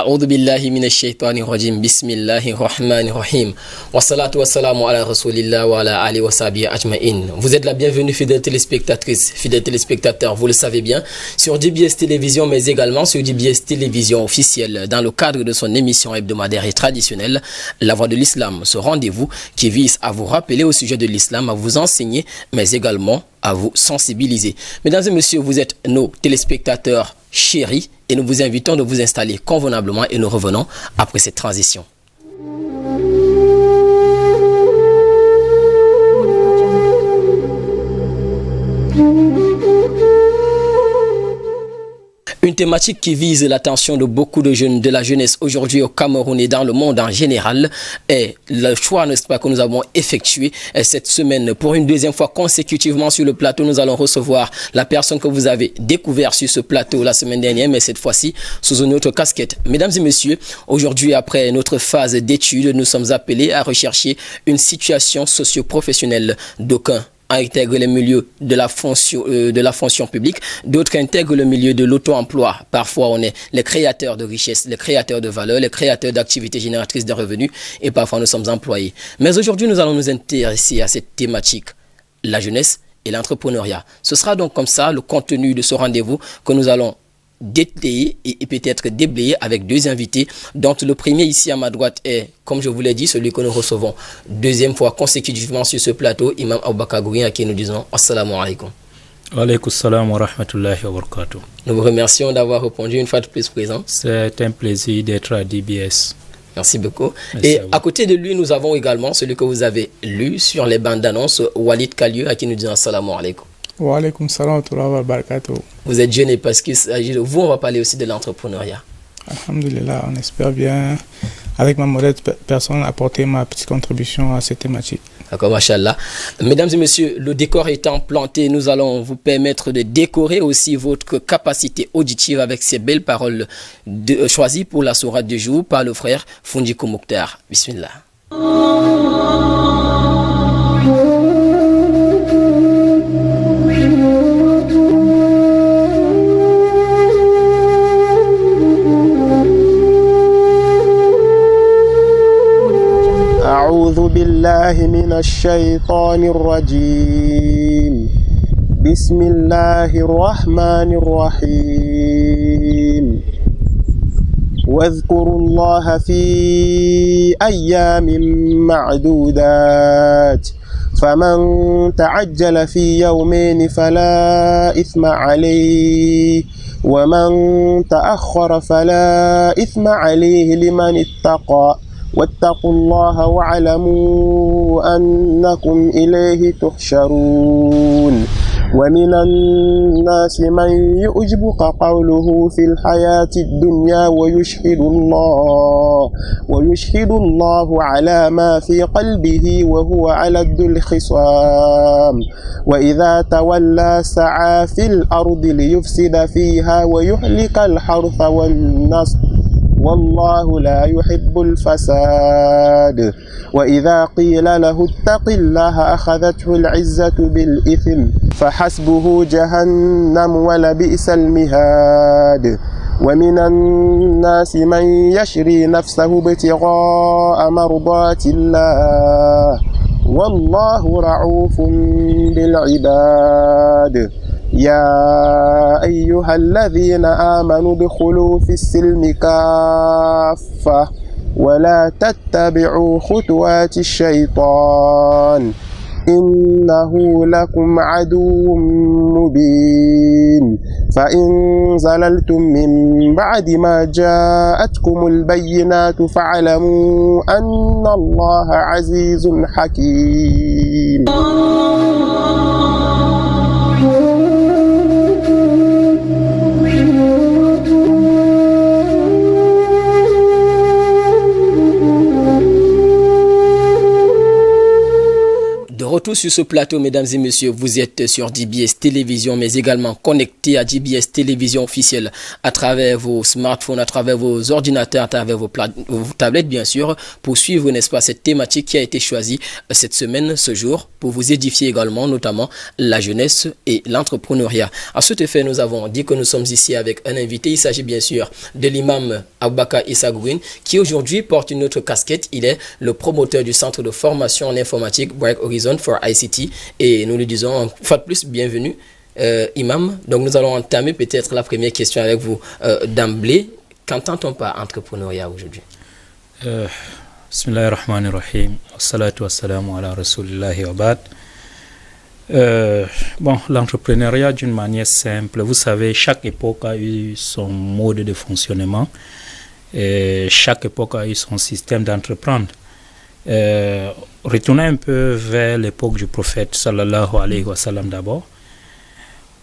أعوذ بالله من الشيطان الرجيم بسم الله الرحمن الرحيم والصلاة والسلام على رسول الله وعلى آله وصحبه أجمعين. Vous êtes la bienvenue, fidèles téléspectatrices, fidèles téléspectateurs, vous le savez bien, sur DBS Télévision, mais également sur DBS Télévision officielle, dans le cadre de son émission hebdomadaire et traditionnelle, La Voix de l'Islam, ce rendez-vous qui vise à vous rappeler au sujet de l'islam, à vous enseigner, mais également à vous sensibiliser. Mesdames et messieurs, vous êtes nos téléspectateurs chéris et nous vous invitons de vous installer convenablement et nous revenons après cette transition. Une thématique qui vise l'attention de beaucoup de jeunes, de la jeunesse aujourd'hui au Cameroun et dans le monde en général, est le choix, n'est-ce pas, que nous avons effectué cette semaine. Pour une deuxième fois consécutivement sur le plateau, nous allons recevoir la personne que vous avez découvert sur ce plateau la semaine dernière, mais cette fois-ci sous une autre casquette. Mesdames et messieurs, aujourd'hui, après notre phase d'études, nous sommes appelés à rechercher une situation socio-professionnelle. D'aucuns intègrent le milieu de la fonction publique, d'autres intègrent le milieu de l'auto-emploi. Parfois, on est les créateurs de richesses, les créateurs de valeurs, les créateurs d'activités génératrices de revenus et parfois nous sommes employés. Mais aujourd'hui, nous allons nous intéresser à cette thématique, la jeunesse et l'entrepreneuriat. Ce sera donc comme ça le contenu de ce rendez-vous que nous allons détailler et peut-être déblayer avec deux invités. Donc le premier ici à ma droite est, comme je vous l'ai dit, celui que nous recevons deuxième fois consécutivement sur ce plateau, Imam Aboubakar Gouyen, à qui nous disons Assalamu alaikum. Wa alaikum salam wa rahmatullahi wa barakatuh. Nous vous remercions d'avoir répondu une fois de plus présent. C'est un plaisir d'être à DBS. Merci beaucoup. Merci et à côté de lui, nous avons également celui que vous avez lu sur les bandes d'annonces, Walid Kalieu, à qui nous disons Assalamu alaikum. Wa alaikum salam wa barakatuh. Vous êtes jeune et parce qu'il s'agit de vous, on va parler aussi de l'entrepreneuriat. Alhamdulillah, on espère bien, avec ma modeste personne, apporter ma petite contribution à cette thématique. D'accord, machallah. Mesdames et messieurs, le décor étant planté, nous allons vous permettre de décorer aussi votre capacité auditive avec ces belles paroles choisies pour la sourate du jour par le frère Foundikou Mokhtar. Bismillah. أعوذ بالله من الشيطان الرجيم بسم الله الرحمن الرحيم واذكروا الله في أيام معدودات فمن تعجل في يومين فلا إثم عليه ومن تأخر فلا إثم عليه لمن اتقى واتقوا الله واعلموا أنكم إليه تحشرون ومن الناس من يعجبك قوله في الحياة الدنيا ويشهد الله على ما في قلبه وهو ألد الخصام وإذا تولى سعى في الأرض ليفسد فيها ويهلك الحرث والنسل والله لا يحب الفساد وإذا قيل له اتق الله أخذته العزة بالإثم فحسبه جهنم ولبئس المهاد ومن الناس من يشري نفسه ابتغاء مرضات الله والله رعوف بالعباد يا أيها الذين آمنوا ادخلوا في السلم كافة ولا تتبعوا خطوات الشيطان إنه لكم عدو مبين فإن زللتم من بعد ما جاءتكم البينات فاعلموا أن الله عزيز حكيم. Retour sur ce plateau, mesdames et messieurs, vous êtes sur DBS Télévision, mais également connecté à DBS Télévision officielle à travers vos smartphones, à travers vos ordinateurs, à travers vos tablettes, bien sûr, pour suivre, n'est-ce pas, cette thématique qui a été choisie cette semaine, ce jour, pour vous édifier également, notamment la jeunesse et l'entrepreneuriat. À cet effet, nous avons dit que nous sommes ici avec un invité. Il s'agit bien sûr de l'imam Aboubakar Issa Gouine, qui aujourd'hui porte une autre casquette. Il est le promoteur du centre de formation en informatique Bright Horizon for ICT, et nous lui disons une fois de plus bienvenue, imam. Donc nous allons entamer peut-être la première question avec vous d'emblée. Qu'entend-on par entrepreneuriat aujourd'hui? Bismillahirrahmanirrahim. Assalatu wassalamu ala rasulillahi wa ba'd. Bon, l'entrepreneuriat d'une manière simple, vous savez, chaque époque a eu son mode de fonctionnement et chaque époque a eu son système d'entreprendre. Retournons un peu vers l'époque du prophète sallallahu alayhi wa sallam d'abord.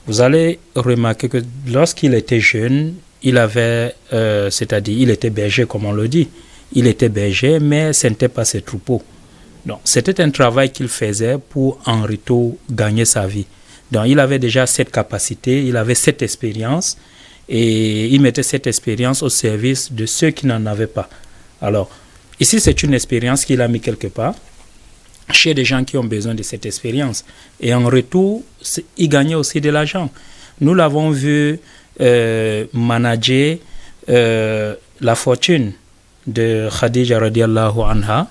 Vous allez remarquer que lorsqu'il était jeune, il avait, c'est-à-dire il était berger comme on le dit, il était berger, mais ce n'était pas ses troupeaux. Donc c'était un travail qu'il faisait pour en retour gagner sa vie. Donc il avait déjà cette capacité, il avait cette expérience et il mettait cette expérience au service de ceux qui n'en avaient pas. Alors ici c'est une expérience qu'il a mis quelque part chez des gens qui ont besoin de cette expérience. Et en retour, il gagnait aussi de l'argent. Nous l'avons vu manager la fortune de Khadija radiallahu anha.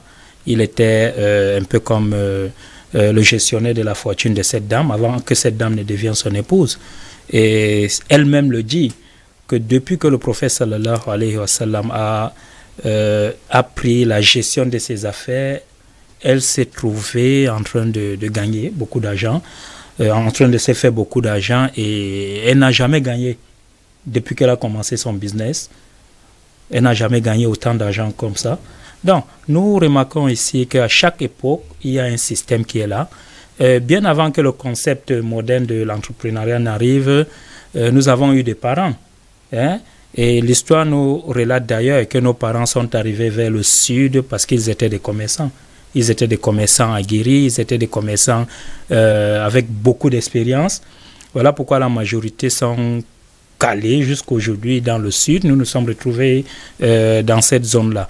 Il était un peu comme le gestionnaire de la fortune de cette dame avant que cette dame ne devienne son épouse. Et elle-même le dit que depuis que le prophète sallallahu alayhi wa sallam a pris la gestion de ses affaires, elle s'est trouvée en train de gagner beaucoup d'argent, en train de se faire beaucoup d'argent, et elle n'a jamais gagné depuis qu'elle a commencé son business. Elle n'a jamais gagné autant d'argent comme ça. Donc, nous remarquons ici qu'à chaque époque, il y a un système qui est là. Bien avant que le concept moderne de l'entrepreneuriat n'arrive, nous avons eu des parents. Hein? Et l'histoire nous relate d'ailleurs que nos parents sont arrivés vers le sud parce qu'ils étaient des commerçants. Ils étaient des commerçants aguerris, ils étaient des commerçants avec beaucoup d'expérience. Voilà pourquoi la majorité sont calés jusqu'aujourd'hui dans le sud. Nous nous sommes retrouvés dans cette zone-là.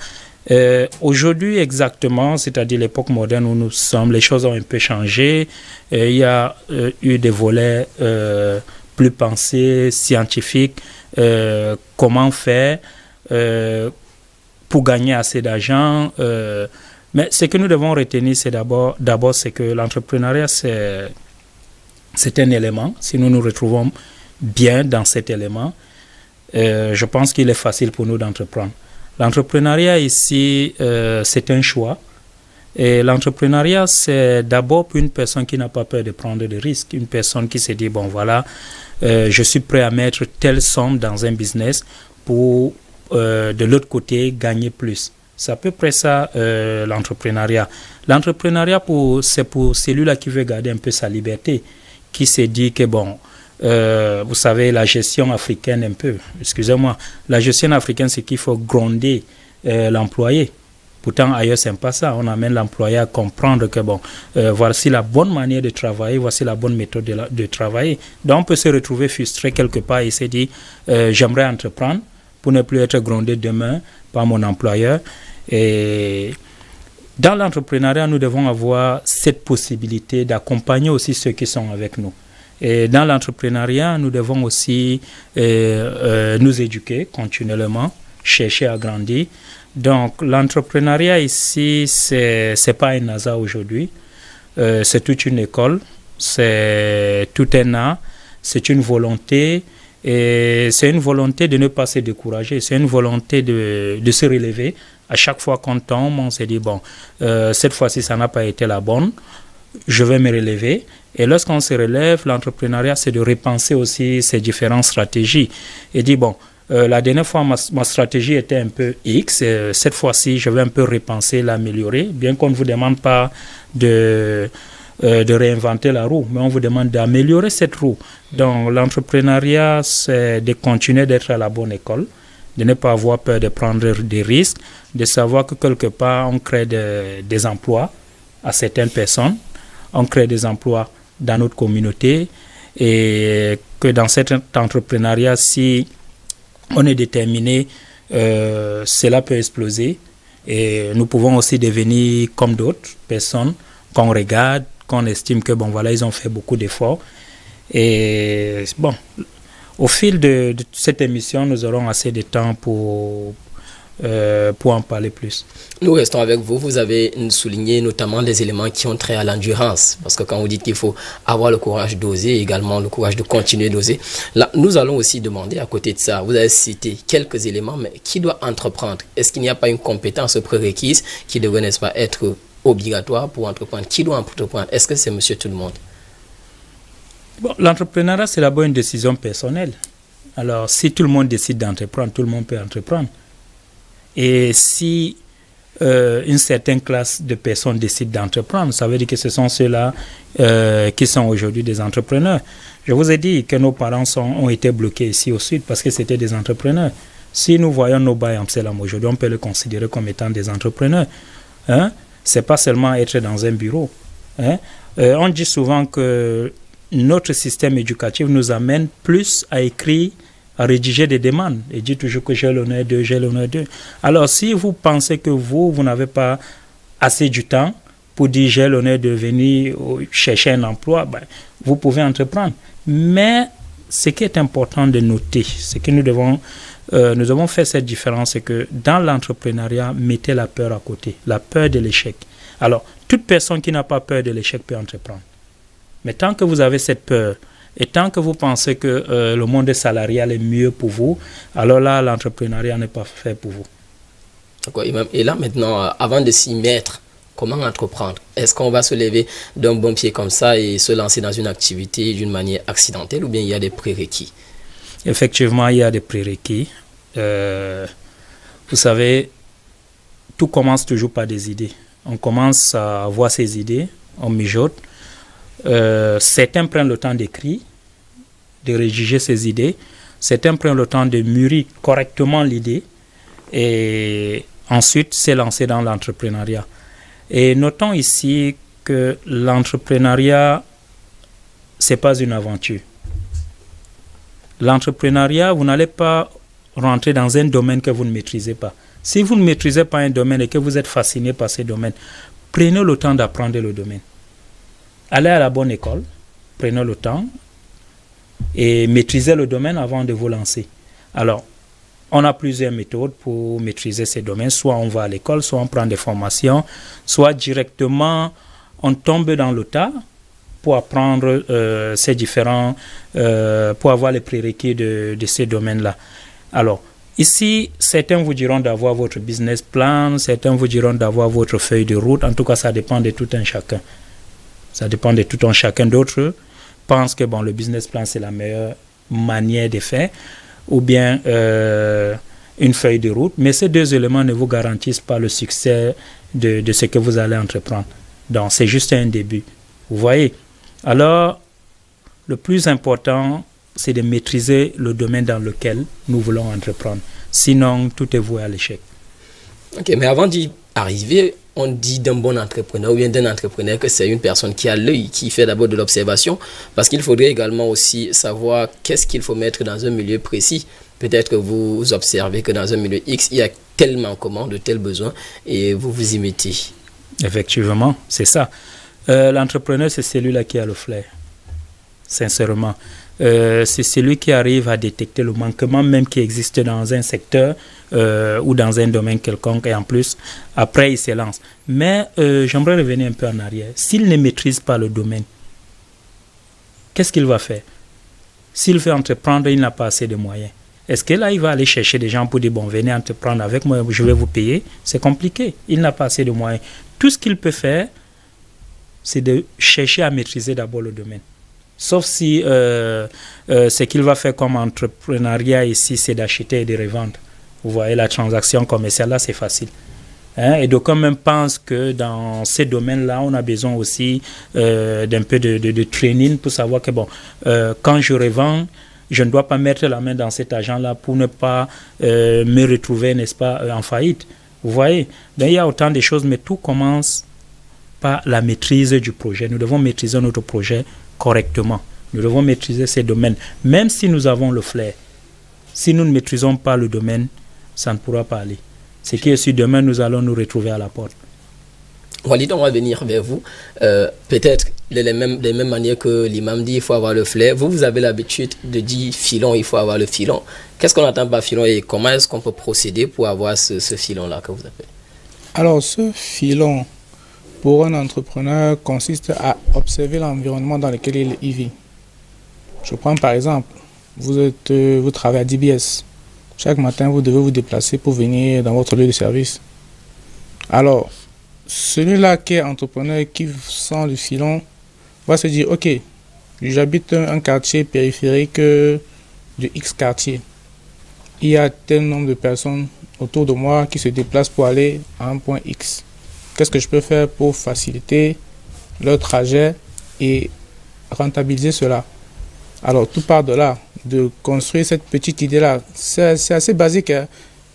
Aujourd'hui exactement, c'est-à-dire l'époque moderne où nous sommes, les choses ont un peu changé. Il y a eu des volets plus pensés, scientifiques. Comment faire pour gagner assez d'argent. Mais ce que nous devons retenir, c'est d'abord c'est que l'entrepreneuriat, c'est un élément. Si nous nous retrouvons bien dans cet élément, je pense qu'il est facile pour nous d'entreprendre. L'entrepreneuriat ici, c'est un choix. Et l'entrepreneuriat, c'est d'abord pour une personne qui n'a pas peur de prendre des risques. Une personne qui se dit, bon voilà, je suis prêt à mettre telle somme dans un business pour, de l'autre côté, gagner plus. C'est à peu près ça l'entrepreneuriat. L'entrepreneuriat, c'est pour celui-là qui veut garder un peu sa liberté, qui se dit que, bon, vous savez, la gestion africaine un peu, excusez-moi, la gestion africaine, c'est qu'il faut gronder l'employé. Pourtant, ailleurs, ce n'est pas ça. On amène l'employé à comprendre que, bon, voici la bonne manière de travailler, voici la bonne méthode de travailler. Donc, on peut se retrouver frustré quelque part et se dire, j'aimerais entreprendre pour ne plus être grondé demain par mon employeur. Et dans l'entrepreneuriat, nous devons avoir cette possibilité d'accompagner aussi ceux qui sont avec nous. Et dans l'entrepreneuriat, nous devons aussi nous éduquer continuellement, chercher à grandir. Donc, l'entrepreneuriat ici, c'est pas un hasard aujourd'hui. C'est toute une école, c'est tout un art, c'est une volonté. Et c'est une volonté de ne pas se décourager, c'est une volonté de se relever. À chaque fois qu'on tombe, on se dit, bon, cette fois-ci, ça n'a pas été la bonne. je vais me relever. Et lorsqu'on se relève, l'entrepreneuriat, c'est de repenser aussi ces différentes stratégies. Et dire, bon, la dernière fois, ma stratégie était un peu X. Cette fois-ci, je vais un peu repenser, l'améliorer. Bien qu'on ne vous demande pas de réinventer la roue, mais on vous demande d'améliorer cette roue. Donc, l'entrepreneuriat, c'est de continuer d'être à la bonne école, de ne pas avoir peur de prendre des risques, de savoir que quelque part, on crée des emplois à certaines personnes, on crée des emplois dans notre communauté et que dans cet entrepreneuriat, si on est déterminé, cela peut exploser et nous pouvons aussi devenir comme d'autres personnes qu'on regarde, qu'on estime que bon voilà, ils ont fait beaucoup d'efforts. Et bon, au fil de cette émission, nous aurons assez de temps pour en parler plus. Nous restons avec vous. Vous avez souligné notamment des éléments qui ont trait à l'endurance. Parce que quand vous dites qu'il faut avoir le courage d'oser, également le courage de continuer d'oser, là, nous allons aussi demander à côté de ça, vous avez cité quelques éléments, mais qui doit entreprendre? Est-ce qu'il n'y a pas une compétence prérequise qui devrait, n'est-ce pas, être obligatoire pour entreprendre? Qui doit entreprendre? Est-ce que c'est monsieur tout le monde? Bon, l'entrepreneuriat, c'est d'abord une décision personnelle. Alors, si tout le monde décide d'entreprendre, tout le monde peut entreprendre. Et si une certaine classe de personnes décide d'entreprendre, ça veut dire que ce sont ceux-là qui sont aujourd'hui des entrepreneurs. Je vous ai dit que nos parents ont été bloqués ici au sud parce que c'était des entrepreneurs. Si nous voyons nos bails en Amsterdam aujourd'hui, on peut les considérer comme étant des entrepreneurs. Hein? Ce n'est pas seulement être dans un bureau. Hein? On dit souvent que notre système éducatif nous amène plus à écrire, à rédiger des demandes. Et dit toujours que j'ai l'honneur de, j'ai l'honneur de. Alors, si vous pensez que vous n'avez pas assez du temps pour dire j'ai l'honneur de venir chercher un emploi, ben, vous pouvez entreprendre. Mais ce qui est important de noter, c'est que nous devons faire cette différence, c'est que dans l'entrepreneuriat, mettez la peur à côté, la peur de l'échec. Alors, toute personne qui n'a pas peur de l'échec peut entreprendre. Mais tant que vous avez cette peur, et tant que vous pensez que le monde salarial est mieux pour vous, alors là, l'entrepreneuriat n'est pas fait pour vous. D'accord. Et là, maintenant, avant de s'y mettre, comment entreprendre? Est-ce qu'on va se lever d'un bon pied comme ça et se lancer dans une activité d'une manière accidentelle, ou bien il y a des prérequis? Effectivement, il y a des prérequis. Vous savez, tout commence toujours par des idées. On commence à avoir ces idées, on mijote. Certains prennent le temps d'écrire, de rédiger ces idées. Certains prennent le temps de mûrir correctement l'idée et ensuite se lancer dans l'entrepreneuriat. Et notons ici que l'entrepreneuriat, ce n'est pas une aventure. L'entrepreneuriat, vous n'allez pas rentrer dans un domaine que vous ne maîtrisez pas. Si vous ne maîtrisez pas un domaine et que vous êtes fasciné par ce domaine, prenez le temps d'apprendre le domaine. Allez à la bonne école, prenez le temps et maîtrisez le domaine avant de vous lancer. Alors, on a plusieurs méthodes pour maîtriser ces domaines. Soit on va à l'école, soit on prend des formations, soit directement on tombe dans le tas pour apprendre ces différents, pour avoir les prérequis de ces domaines-là. Alors, ici, certains vous diront d'avoir votre business plan, certains vous diront d'avoir votre feuille de route. En tout cas, ça dépend de tout un chacun. Ça dépend de tout un chacun. D'autres pensent que bon, le business plan, c'est la meilleure manière de faire, ou bien une feuille de route. Mais ces deux éléments ne vous garantissent pas le succès de ce que vous allez entreprendre. Donc, c'est juste un début. Vous voyez? Alors, le plus important, c'est de maîtriser le domaine dans lequel nous voulons entreprendre. Sinon, tout est voué à l'échec. Ok, mais avant d'y arriver, on dit d'un bon entrepreneur ou bien d'un entrepreneur que c'est une personne qui a l'œil, qui fait d'abord de l'observation, parce qu'il faudrait également aussi savoir qu'est-ce qu'il faut mettre dans un milieu précis. Peut-être que vous observez que dans un milieu X, il y a tel manquement, de tels besoins, et vous vous y mettez. Effectivement, c'est ça. L'entrepreneur, c'est celui-là qui a le flair, sincèrement. C'est celui qui arrive à détecter le manquement même qui existe dans un secteur ou dans un domaine quelconque, et en plus, après, il se lance. Mais j'aimerais revenir un peu en arrière. S'il ne maîtrise pas le domaine, qu'est-ce qu'il va faire? S'il veut entreprendre, il n'a pas assez de moyens. Est-ce que là, il va aller chercher des gens pour dire, bon, venez entreprendre avec moi, je vais vous payer? C'est compliqué. Il n'a pas assez de moyens. Tout ce qu'il peut faire, c'est de chercher à maîtriser d'abord le domaine. Sauf si ce qu'il va faire comme entrepreneuriat ici, c'est d'acheter et de revendre. Vous voyez, la transaction commerciale, là, c'est facile. Et d'aucuns même pensent que dans ces domaines-là, on a besoin aussi d'un peu de training pour savoir que, bon, quand je revends, je ne dois pas mettre la main dans cet argent-là pour ne pas me retrouver, n'est-ce pas, en faillite. Vous voyez, donc, il y a autant de choses, mais tout commence par la maîtrise du projet. Nous devons maîtriser notre projet correctement. Nous devons maîtriser ces domaines. Même si nous avons le flair, si nous ne maîtrisons pas le domaine, ça ne pourra pas aller. Ce qui est sûr, demain, nous allons nous retrouver à la porte. Walid, on va venir vers vous. Peut-être de la même manière que l'imam dit, il faut avoir le flair. Vous avez l'habitude de dire filon, il faut avoir le filon. Qu'est-ce qu'on entend par filon et comment est-ce qu'on peut procéder pour avoir ce filon-là que vous appelez? Alors, ce filon, pour un entrepreneur, consiste à observer l'environnement dans lequel il vit. Je prends par exemple, vous travaillez à DBS. Chaque matin, vous devez vous déplacer pour venir dans votre lieu de service. Alors, celui-là qui est entrepreneur, qui sent le filon, va se dire, ok, j'habite un quartier périphérique de X quartier. Il y a tel nombre de personnes autour de moi qui se déplacent pour aller à un point X. Qu'est-ce que je peux faire pour faciliter leur trajet et rentabiliser cela? Alors, tout part de là, de construire cette petite idée-là. C'est assez basique, hein?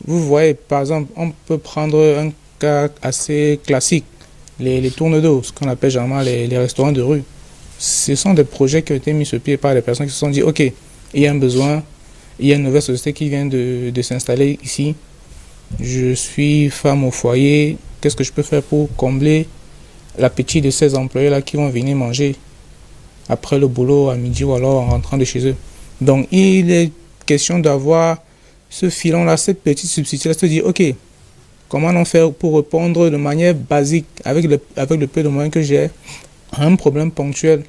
Vous voyez, par exemple, on peut prendre un cas assez classique, les tournes d'eau, ce qu'on appelle généralement les restaurants de rue. Ce sont des projets qui ont été mis sur pied par des personnes qui se sont dit, ok, il y a un besoin, il y a une nouvelle société qui vient de s'installer ici. Je suis femme au foyer, qu'est-ce que je peux faire pour combler l'appétit de ces employés-là qui vont venir manger après le boulot, à midi ou alors en rentrant de chez eux. Donc, il est question d'avoir ce filon-là, cette petite substitution-là, se dire, ok, comment on fait pour répondre de manière basique, avec le peu de moyens que j'ai, à un problème ponctuel,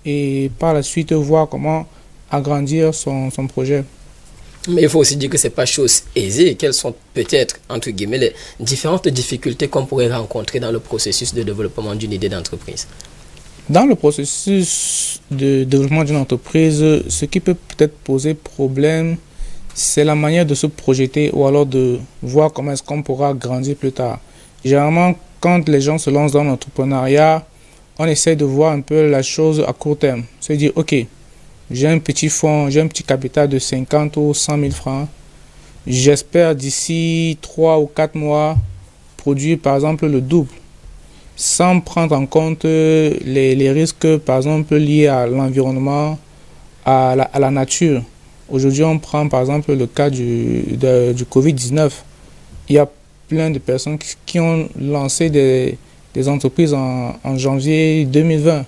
et par la suite voir comment agrandir son projet. Mais il faut aussi dire que ce n'est pas chose aisée. Quelles sont peut-être, entre guillemets, les différentes difficultés qu'on pourrait rencontrer dans le processus de développement d'une idée d'entreprise? Dans le processus de développement d'une entreprise, ce qui peut peut-être poser problème, c'est la manière de se projeter ou alors de voir comment est-ce qu'on pourra grandir plus tard. Généralement, quand les gens se lancent dans l'entrepreneuriat, on essaie de voir un peu la chose à court terme. Se dire, ok, j'ai un petit fonds, j'ai un petit capital de 50 ou 100 000 francs. J'espère d'ici 3 ou 4 mois produire par exemple le double, sans prendre en compte les risques, par exemple, liés à l'environnement, à la nature. Aujourd'hui, on prend par exemple le cas du Covid-19. Il y a plein de personnes qui ont lancé des entreprises en janvier 2020,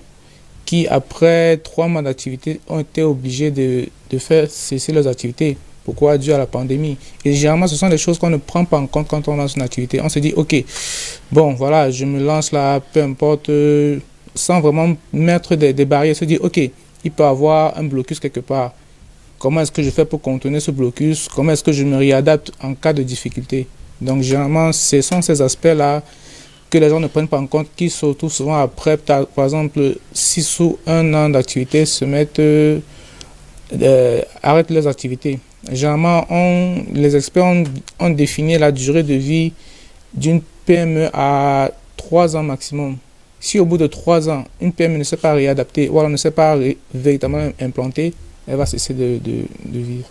qui après 3 mois d'activité ont été obligés de faire cesser leurs activités. Pourquoi? Dû à la pandémie. Et généralement, ce sont des choses qu'on ne prend pas en compte quand on lance une activité. On se dit, ok, bon, voilà, je me lance là, peu importe, sans vraiment mettre des barrières. Se dire, ok, il peut y avoir un blocus quelque part. Comment est-ce que je fais pour contourner ce blocus? Comment est-ce que je me réadapte en cas de difficulté? Donc, généralement, ce sont ces aspects-là que les gens ne prennent pas en compte, qui surtout souvent après, par exemple, 6 ou 1 an d'activité, se mettent, arrêtent leurs activités. Généralement, les experts ont défini la durée de vie d'une PME à 3 ans maximum. Si au bout de 3 ans, une PME ne s'est pas réadaptée ou alors ne s'est pas véritablement implantée, elle va cesser de vivre.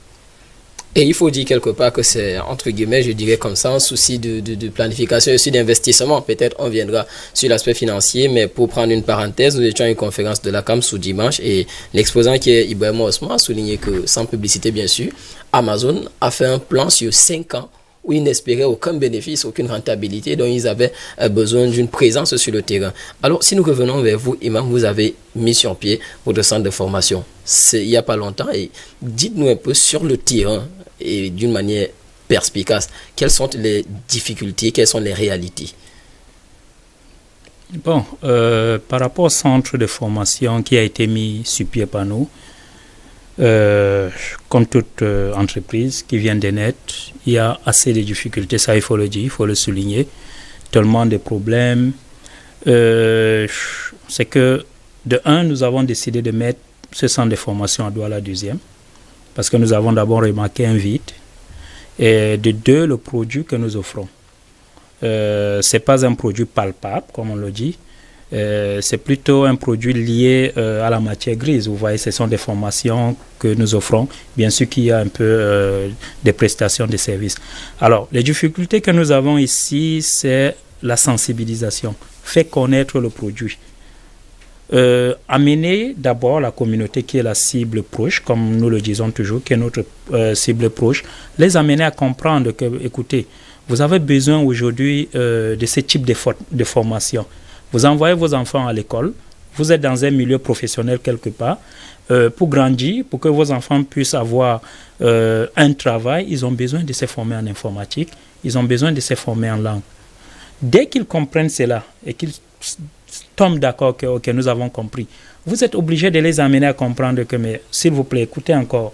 Et il faut dire quelque part que c'est, entre guillemets, je dirais comme ça, un souci de planification et aussi d'investissement. Peut-être on viendra sur l'aspect financier, mais pour prendre une parenthèse, nous étions à une conférence de la CAM sous dimanche et l'exposant qui est Ibrahima Osman a souligné que, sans publicité bien sûr, Amazon a fait un plan sur 5 ans où ils n'espéraient aucun bénéfice, aucune rentabilité, donc ils avaient besoin d'une présence sur le terrain. Alors, si nous revenons vers vous, Imam, vous avez mis sur pied votre centre de formation. C'est il n'y a pas longtemps et dites-nous un peu sur le terrain et d'une manière perspicace, quelles sont les difficultés, quelles sont les réalités? Bon, par rapport au centre de formation qui a été mis sur pied par nous, comme toute entreprise qui vient de naître, il y a assez de difficultés, ça il faut le dire, il faut le souligner, tellement de problèmes, c'est que de un, nous avons décidé de mettre ce centre de formation à Douala deuxième, parce que nous avons d'abord remarqué un vide, et de deux, le produit que nous offrons. Ce n'est pas un produit palpable, comme on le dit, c'est plutôt un produit lié à la matière grise. Vous voyez, ce sont des formations que nous offrons, bien sûr qu'il y a un peu des prestations de services. Alors, les difficultés que nous avons ici, c'est la sensibilisation, faire connaître le produit. Amener d'abord la communauté qui est la cible proche, comme nous le disons toujours, qui est notre cible proche, les amener à comprendre que, écoutez, vous avez besoin aujourd'hui de ce type de formation. Vous envoyez vos enfants à l'école, vous êtes dans un milieu professionnel quelque part, pour grandir, pour que vos enfants puissent avoir un travail, ils ont besoin de se former en informatique, ils ont besoin de se former en langue. Dès qu'ils comprennent cela et qu'ils tombent d'accord que ok, nous avons compris, vous êtes obligé de les amener à comprendre que, mais s'il vous plaît, écoutez encore,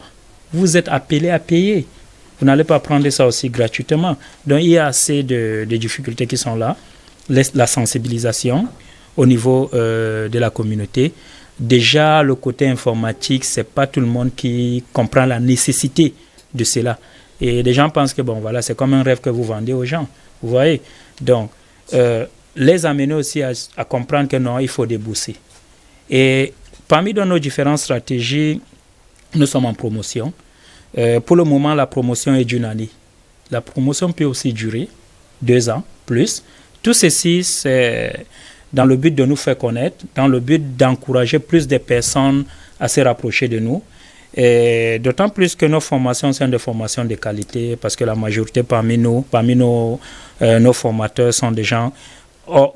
vous êtes appelés à payer. Vous n'allez pas prendre ça aussi gratuitement. Donc, il y a assez de difficultés qui sont là. La sensibilisation au niveau de la communauté. Déjà, le côté informatique, ce n'est pas tout le monde qui comprend la nécessité de cela. Et les gens pensent que, bon, voilà, c'est comme un rêve que vous vendez aux gens. Vous voyez? Donc, les amener aussi à comprendre que non, il faut débourser. Et parmi nos différentes stratégies, nous sommes en promotion. Pour le moment, la promotion est d'une année. La promotion peut aussi durer 2 ans, plus. Tout ceci, c'est dans le but de nous faire connaître, dans le but d'encourager plus de personnes à se rapprocher de nous. Et d'autant plus que nos formations sont des formations de qualité, parce que la majorité parmi nos formateurs sont des gens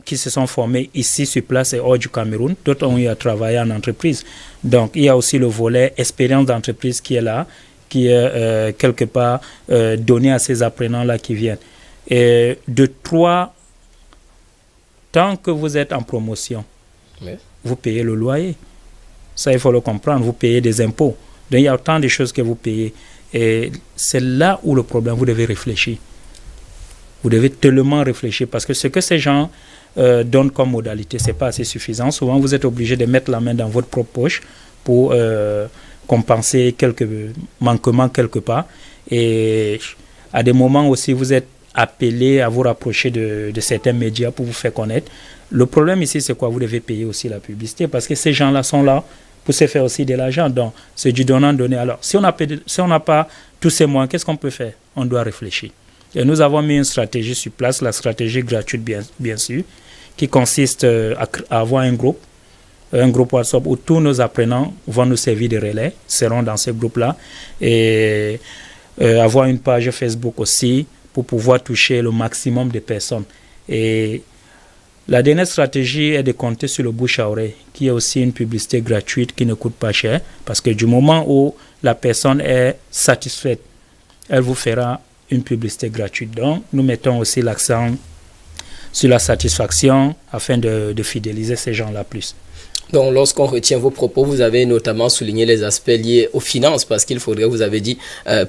qui se sont formés ici sur place et hors du Cameroun. D'autres ont eu à travailler en entreprise. Donc, il y a aussi le volet expérience d'entreprise qui est là, qui est quelque part donné à ces apprenants-là qui viennent. Et de 3, tant que vous êtes en promotion, vous payez le loyer. Ça, il faut le comprendre. Vous payez des impôts. Donc, il y a autant de choses que vous payez. Et c'est là où le problème, vous devez réfléchir. Vous devez tellement réfléchir parce que ce que ces gens donnent comme modalité, ce n'est pas assez suffisant. Souvent, vous êtes obligé de mettre la main dans votre propre poche pour compenser quelques manquements quelque part. Et à des moments aussi, vous êtes appelé à vous rapprocher de certains médias pour vous faire connaître. Le problème ici, c'est quoi? Vous devez payer aussi la publicité parce que ces gens-là sont là pour se faire aussi de l'argent. Donc, c'est du donnant-donner. Alors, si on n'a pas tous ces moyens, qu'est-ce qu'on peut faire? On doit réfléchir. Et nous avons mis une stratégie sur place, la stratégie gratuite, bien sûr, qui consiste à avoir un groupe WhatsApp où tous nos apprenants vont nous servir de relais, seront dans ce groupe-là, et avoir une page Facebook aussi pour pouvoir toucher le maximum de personnes. Et la dernière stratégie est de compter sur le bouche à oreille, qui est aussi une publicité gratuite qui ne coûte pas cher, parce que du moment où la personne est satisfaite, elle vous fera une publicité gratuite. Donc, nous mettons aussi l'accent sur la satisfaction afin de fidéliser ces gens-là plus. Donc, lorsqu'on retient vos propos, vous avez notamment souligné les aspects liés aux finances, parce qu'il faudrait, vous avez dit,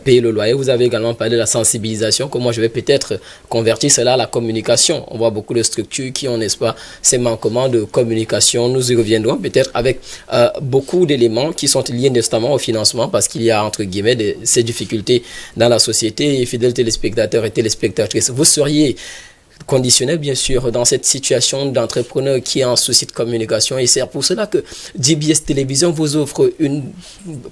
payer le loyer. Vous avez également parlé de la sensibilisation, comment je vais peut-être convertir cela à la communication. On voit beaucoup de structures qui ont, n'est-ce pas, ces manquements de communication. Nous y reviendrons peut-être avec beaucoup d'éléments qui sont liés notamment au financement, parce qu'il y a, entre guillemets, ces difficultés dans la société. Et fidèles téléspectateurs et téléspectatrices, vous seriez conditionnel, bien sûr, dans cette situation d'entrepreneur qui est en souci de communication. Et c'est pour cela que DBS Télévision vous offre une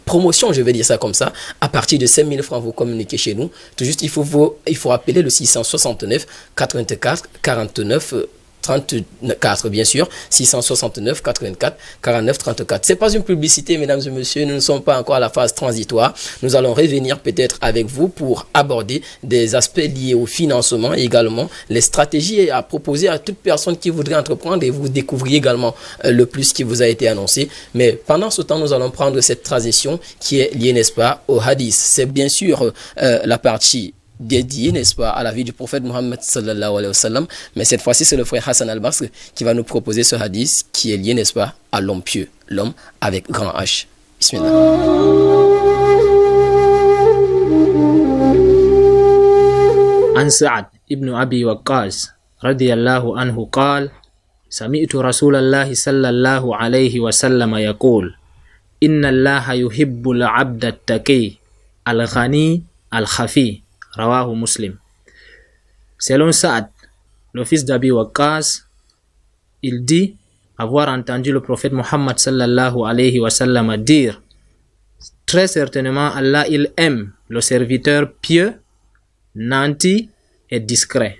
promotion, je vais dire ça comme ça. À partir de 5 000 francs, vous communiquez chez nous. Tout juste, il faut appeler le 669 84 49 34, bien sûr, 669 84 49 34. Ce n'est pas une publicité, mesdames et messieurs, nous ne sommes pas encore à la phase transitoire. Nous allons revenir peut-être avec vous pour aborder des aspects liés au financement et également les stratégies à proposer à toute personne qui voudrait entreprendre, et vous découvriez également le plus qui vous a été annoncé. Mais pendant ce temps, nous allons prendre cette transition qui est liée, n'est-ce pas, au hadith. C'est bien sûr la partie dédié, n'est-ce pas, à la vie du prophète Mohammed sallallahu alayhi wa sallam. Mais cette fois-ci, c'est le frère Hassan Al-Basr qui va nous proposer ce hadith qui est lié, n'est-ce pas, à l'homme pieux, l'homme avec grand H. Bismillah. عن سعد ابن أبي وقاص رضي الله عنه قال سمعت رسول الله صلى الله عليه وسلم يقول إن الله يحب العبد التقي الغني الخفي رواه مسلم. Selon Saad, le fils d'Abi Waqqas, il dit avoir entendu le prophète Muhammad sallallahu alayhi wa sallam dire: très certainement Allah il aime le serviteur pieux, nanti et discret.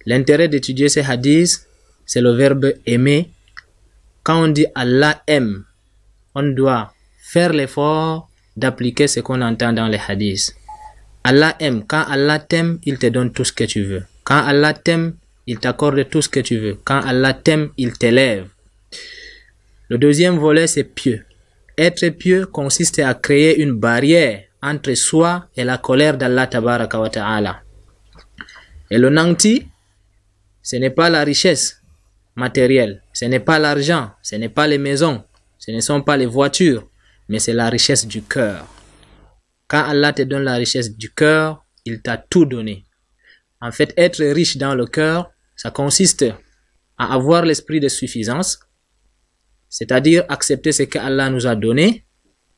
L'intérêt d'étudier ces hadiths, c'est le verbe aimer. Quand on dit Allah aime, on doit faire l'effort d'appliquer ce qu'on entend dans les hadiths. Allah aime. Quand Allah t'aime, il te donne tout ce que tu veux. Quand Allah t'aime, il t'accorde tout ce que tu veux. Quand Allah t'aime, il t'élève. Le deuxième volet, c'est pieux. Être pieux consiste à créer une barrière entre soi et la colère d'Allah tabaraka wa ta'ala. Et le nanti, ce n'est pas la richesse matérielle, ce n'est pas l'argent, ce n'est pas les maisons, ce ne sont pas les voitures, mais c'est la richesse du cœur. Quand Allah te donne la richesse du cœur, il t'a tout donné. En fait, être riche dans le cœur, ça consiste à avoir l'esprit de suffisance, c'est-à-dire accepter ce qu'Allah nous a donné,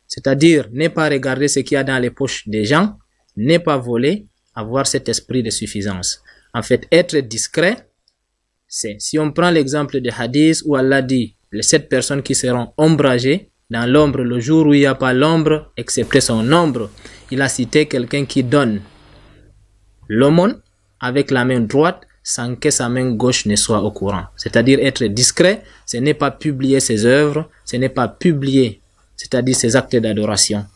c'est-à-dire ne pas regarder ce qu'il y a dans les poches des gens, ne pas voler, avoir cet esprit de suffisance. En fait, être discret, c'est, si on prend l'exemple de hadith où Allah dit, les 7 personnes qui seront ombragées dans l'ombre le jour où il n'y a pas l'ombre, excepté son ombre, il a cité quelqu'un qui donne l'aumône avec la main droite sans que sa main gauche ne soit au courant. C'est-à-dire être discret, ce n'est pas publier ses œuvres, ce n'est pas publier, c'est-à-dire ses actes d'adoration.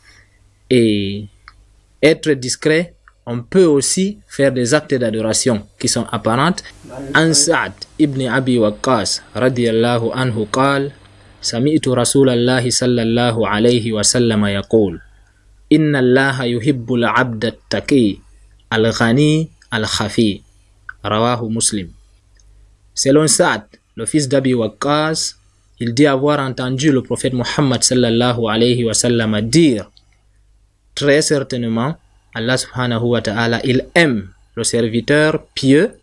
Et être discret, on peut aussi faire des actes d'adoration qui sont apparentes. An Sa'd ibn Abi Waqqas radiyallahu anhu qal sami'tu Rasulallahi sallallahu alayhi wa sallam yaqul inna Allaha yuhibbul 'abda at-taqi al-ghani al-khafi rawahu Muslim. Selon Sa'd, le fils d'Abi Waqqas, il dit avoir entendu le prophète Muhammad sallallahu alayhi wa sallam dire: très certainement Allah subhanahu wa ta'ala, il aime le serviteur pieux,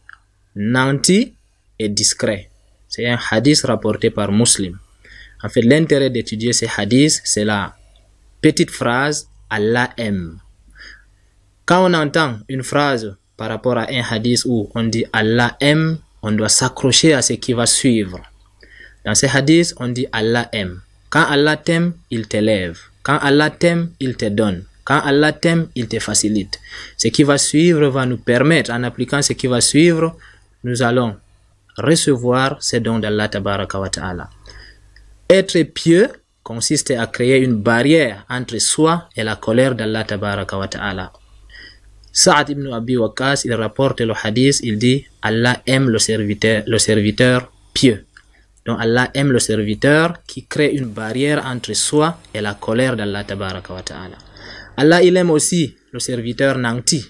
nanti et discret. C'est un hadith rapporté par Muslim. En fait, l'intérêt d'étudier ces hadiths, c'est la petite phrase Allah aime. Quand on entend une phrase par rapport à un hadith où on dit Allah aime, on doit s'accrocher à ce qui va suivre. Dans ces hadiths, on dit Allah aime. Quand Allah t'aime, il t'élève. Quand Allah t'aime, il te donne. Quand Allah t'aime, il te facilite. Ce qui va suivre va nous permettre, en appliquant ce qui va suivre, nous allons recevoir ces dons d'Allah tabaraka wa ta'ala. Être pieux consiste à créer une barrière entre soi et la colère d'Allah tabaraka wa ta'ala. Sa'd ibn Abi Waqqas, il rapporte le hadith, il dit Allah aime le serviteur pieux. Donc Allah aime le serviteur qui crée une barrière entre soi et la colère d'Allah tabaraka wa ta'ala. Allah il aime aussi le serviteur nanti.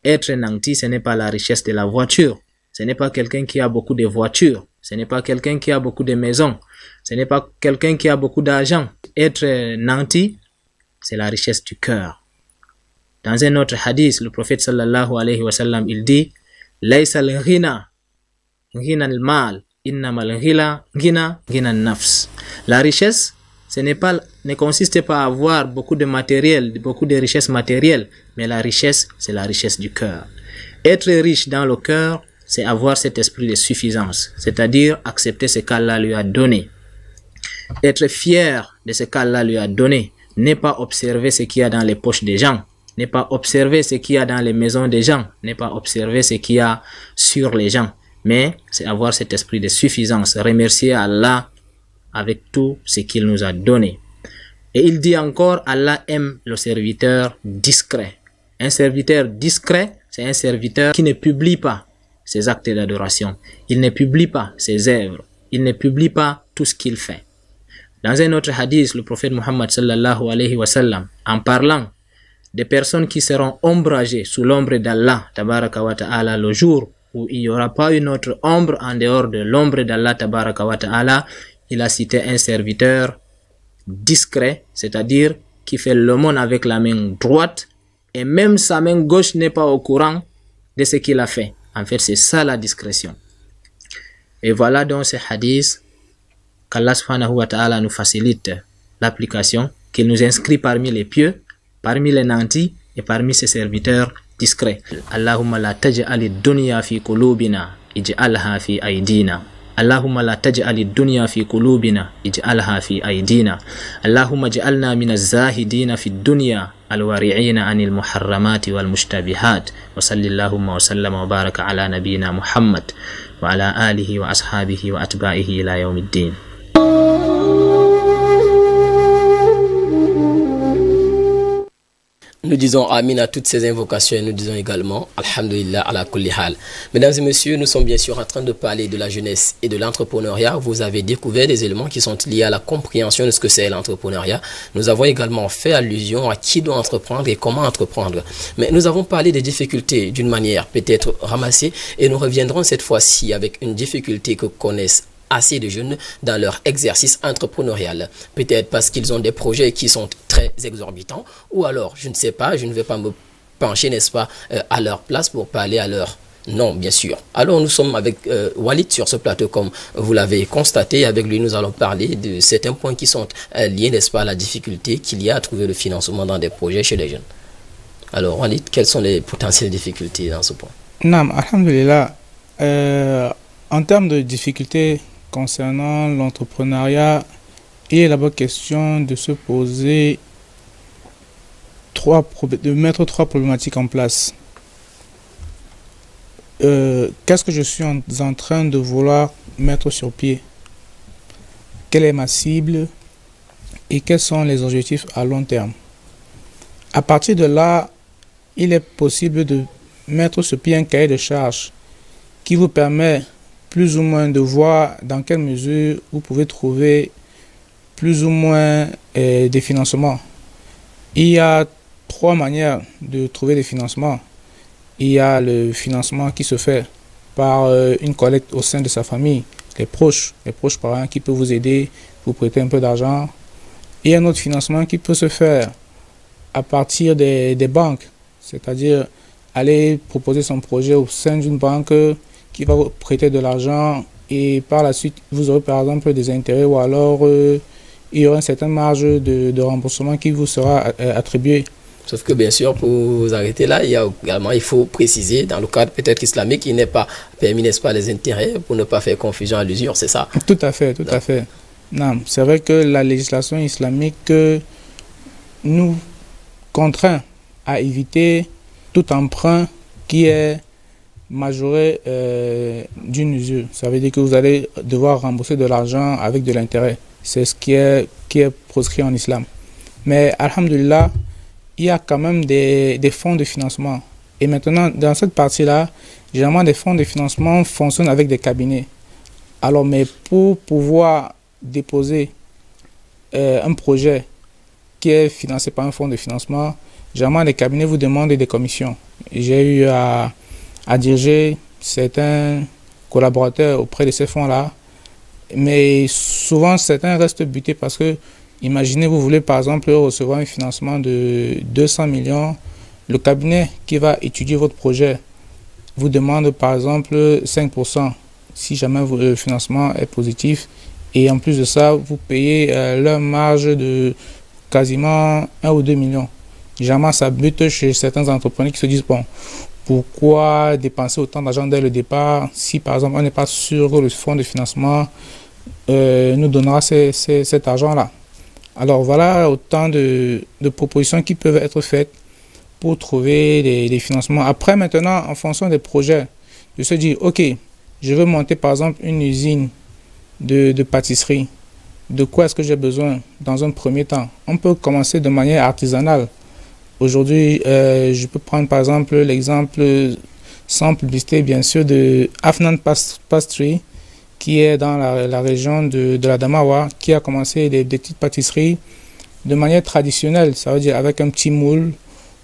Être nanti, ce n'est pas la richesse de la voiture. Ce n'est pas quelqu'un qui a beaucoup de voitures. Ce n'est pas quelqu'un qui a beaucoup de maisons. Ce n'est pas quelqu'un qui a beaucoup d'argent. Être nanti, c'est la richesse du cœur. Dans un autre hadith, le prophète sallallahu alayhi wa sallam, il dit: Laysa al-ghina, ghina al-mal, innama al-ghina, ghina al-nafs. La richesse, ne consiste pas à avoir beaucoup de matériel, beaucoup de richesses matérielles, mais la richesse, c'est la richesse du cœur. Être riche dans le cœur, c'est avoir cet esprit de suffisance, c'est-à-dire accepter ce qu'Allah lui a donné. Être fier de ce qu'Allah lui a donné, n'est pas observer ce qu'il y a dans les poches des gens, n'est pas observer ce qu'il y a dans les maisons des gens, n'est pas observer ce qu'il y a sur les gens, mais c'est avoir cet esprit de suffisance, remercier Allah avec tout ce qu'il nous a donné. Et il dit encore, Allah aime le serviteur discret. Un serviteur discret, c'est un serviteur qui ne publie pas ses actes d'adoration. Il ne publie pas ses œuvres. Il ne publie pas tout ce qu'il fait. Dans un autre hadith, le prophète Muhammad sallallahu alayhi wa sallam, en parlant des personnes qui seront ombragées sous l'ombre d'Allah tabaraka wa ta'ala le jour où il n'y aura pas une autre ombre en dehors de l'ombre d'Allah tabaraka wa ta'ala, il a cité un serviteur discret, c'est-à-dire qui fait l'aumône avec la main droite et même sa main gauche n'est pas au courant de ce qu'il a fait. En fait, c'est ça la discrétion. Et voilà donc ces hadiths qu'Allah subhanahu wa ta'ala nous facilite l'application, qu'il nous inscrit parmi les pieux, parmi les nantis et parmi ses serviteurs discrets. Allahumma la taj'al ad-dunya fi qulubina ij'alha fi aydina. Allahumma la taj'al ad-dunya fi qulubina ij'alha fi aydina. Allahumma ij'alna min az-zahidina fi ad-dunya al-wari'ina 'anil muharramati wal mushtabihat. Wa sallallahu wa sallama wa baraka ala nabiyyina Muhammad wa ala alihi wa ashabihi wa atba'ihi ila yawmiddin. Nous disons Amin à toutes ces invocations et nous disons également Alhamdulillah ala kulli hal. Mesdames et messieurs, nous sommes bien sûr en train de parler de la jeunesse et de l'entrepreneuriat. Vous avez découvert des éléments qui sont liés à la compréhension de ce que c'est l'entrepreneuriat. Nous avons également fait allusion à qui doit entreprendre et comment entreprendre. Mais nous avons parlé des difficultés d'une manière peut-être ramassée et nous reviendrons cette fois-ci avec une difficulté que connaissent assez de jeunes dans leur exercice entrepreneurial. Peut-être parce qu'ils ont des projets qui sont très exorbitants ou alors, je ne sais pas, je ne vais pas me pencher, n'est-ce pas, à leur place pour parler à leur nom, bien sûr. Alors, nous sommes avec Walid sur ce plateau, comme vous l'avez constaté. Avec lui, nous allons parler de certains points qui sont liés, n'est-ce pas, à la difficulté qu'il y a à trouver le financement dans des projets chez les jeunes. Alors, Walid, quelles sont les potentielles difficultés dans ce point? Naam, alhamdulillah. En termes de difficultés concernant l'entrepreneuriat, il est d'abord question de se poser de mettre trois problématiques en place. Qu'est-ce que je suis en train de vouloir mettre sur pied? Quelle est ma cible? Et quels sont les objectifs à long terme? À partir de là, il est possible de mettre sur pied un cahier de charges qui vous permet plus ou moins de voir dans quelle mesure vous pouvez trouver plus ou moins des financements. Il y a trois manières de trouver des financements. Il y a le financement qui se fait par une collecte au sein de sa famille, les proches parents qui peuvent vous aider, vous prêter un peu d'argent. Il y a un autre financement qui peut se faire à partir des banques, c'est-à-dire aller proposer son projet au sein d'une banque qui va vous prêter de l'argent et par la suite vous aurez par exemple des intérêts ou alors il y aura une certaine marge de remboursement qui vous sera attribuée. Sauf que bien sûr, pour vous arrêter là, il faut préciser dans le cadre peut-être islamique, il n'est pas permis, n'est-ce pas, les intérêts pour ne pas faire confusion à l'usure, c'est ça? Tout à fait, tout à fait. Non, c'est vrai que la législation islamique nous contraint à éviter tout emprunt qui est majoré d'une usure. Ça veut dire que vous allez devoir rembourser de l'argent avec de l'intérêt. C'est ce qui est proscrit en islam. Mais alhamdulillah, il y a quand même des fonds de financement. Et maintenant, dans cette partie-là, généralement, des fonds de financement fonctionnent avec des cabinets. Alors, mais pour pouvoir déposer un projet qui est financé par un fonds de financement, généralement, les cabinets vous demandent des commissions. J'ai eu à diriger certains collaborateurs auprès de ces fonds-là. Mais souvent, certains restent butés parce que, imaginez, vous voulez par exemple recevoir un financement de 200 millions. Le cabinet qui va étudier votre projet vous demande par exemple 5% si jamais le financement est positif. Et en plus de ça, vous payez leur marge de quasiment 1 ou 2 millions. Généralement, ça bute chez certains entrepreneurs qui se disent, bon, pourquoi dépenser autant d'argent dès le départ si par exemple on n'est pas sûr que le fonds de financement nous donnera cet argent-là. Alors voilà autant de propositions qui peuvent être faites pour trouver des financements. Après maintenant, en fonction des projets, je se dis, ok, je veux monter par exemple une usine de pâtisserie. De quoi est-ce que j'ai besoin dans un premier temps? On peut commencer de manière artisanale. Aujourd'hui, je peux prendre par exemple l'exemple sans publicité bien sûr de Afnan Pastry qui est dans la région de la Damawa, qui a commencé des petites pâtisseries de manière traditionnelle, ça veut dire avec un petit moule.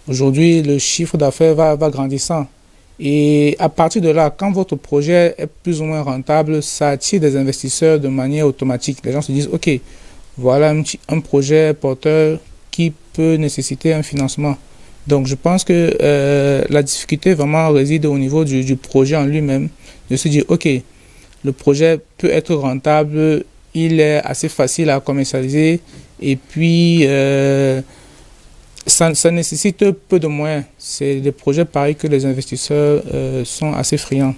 Aujourd'hui, le chiffre d'affaires va grandissant. Et à partir de là, quand votre projet est plus ou moins rentable, ça attire des investisseurs de manière automatique. Les gens se disent, ok, voilà un projet porteur qui peut nécessiter un financement. Donc je pense que la difficulté vraiment réside au niveau du projet en lui-même. De se dire, ok, le projet peut être rentable, il est assez facile à commercialiser et puis ça nécessite peu de moyens. C'est des projets pareils que les investisseurs sont assez friands.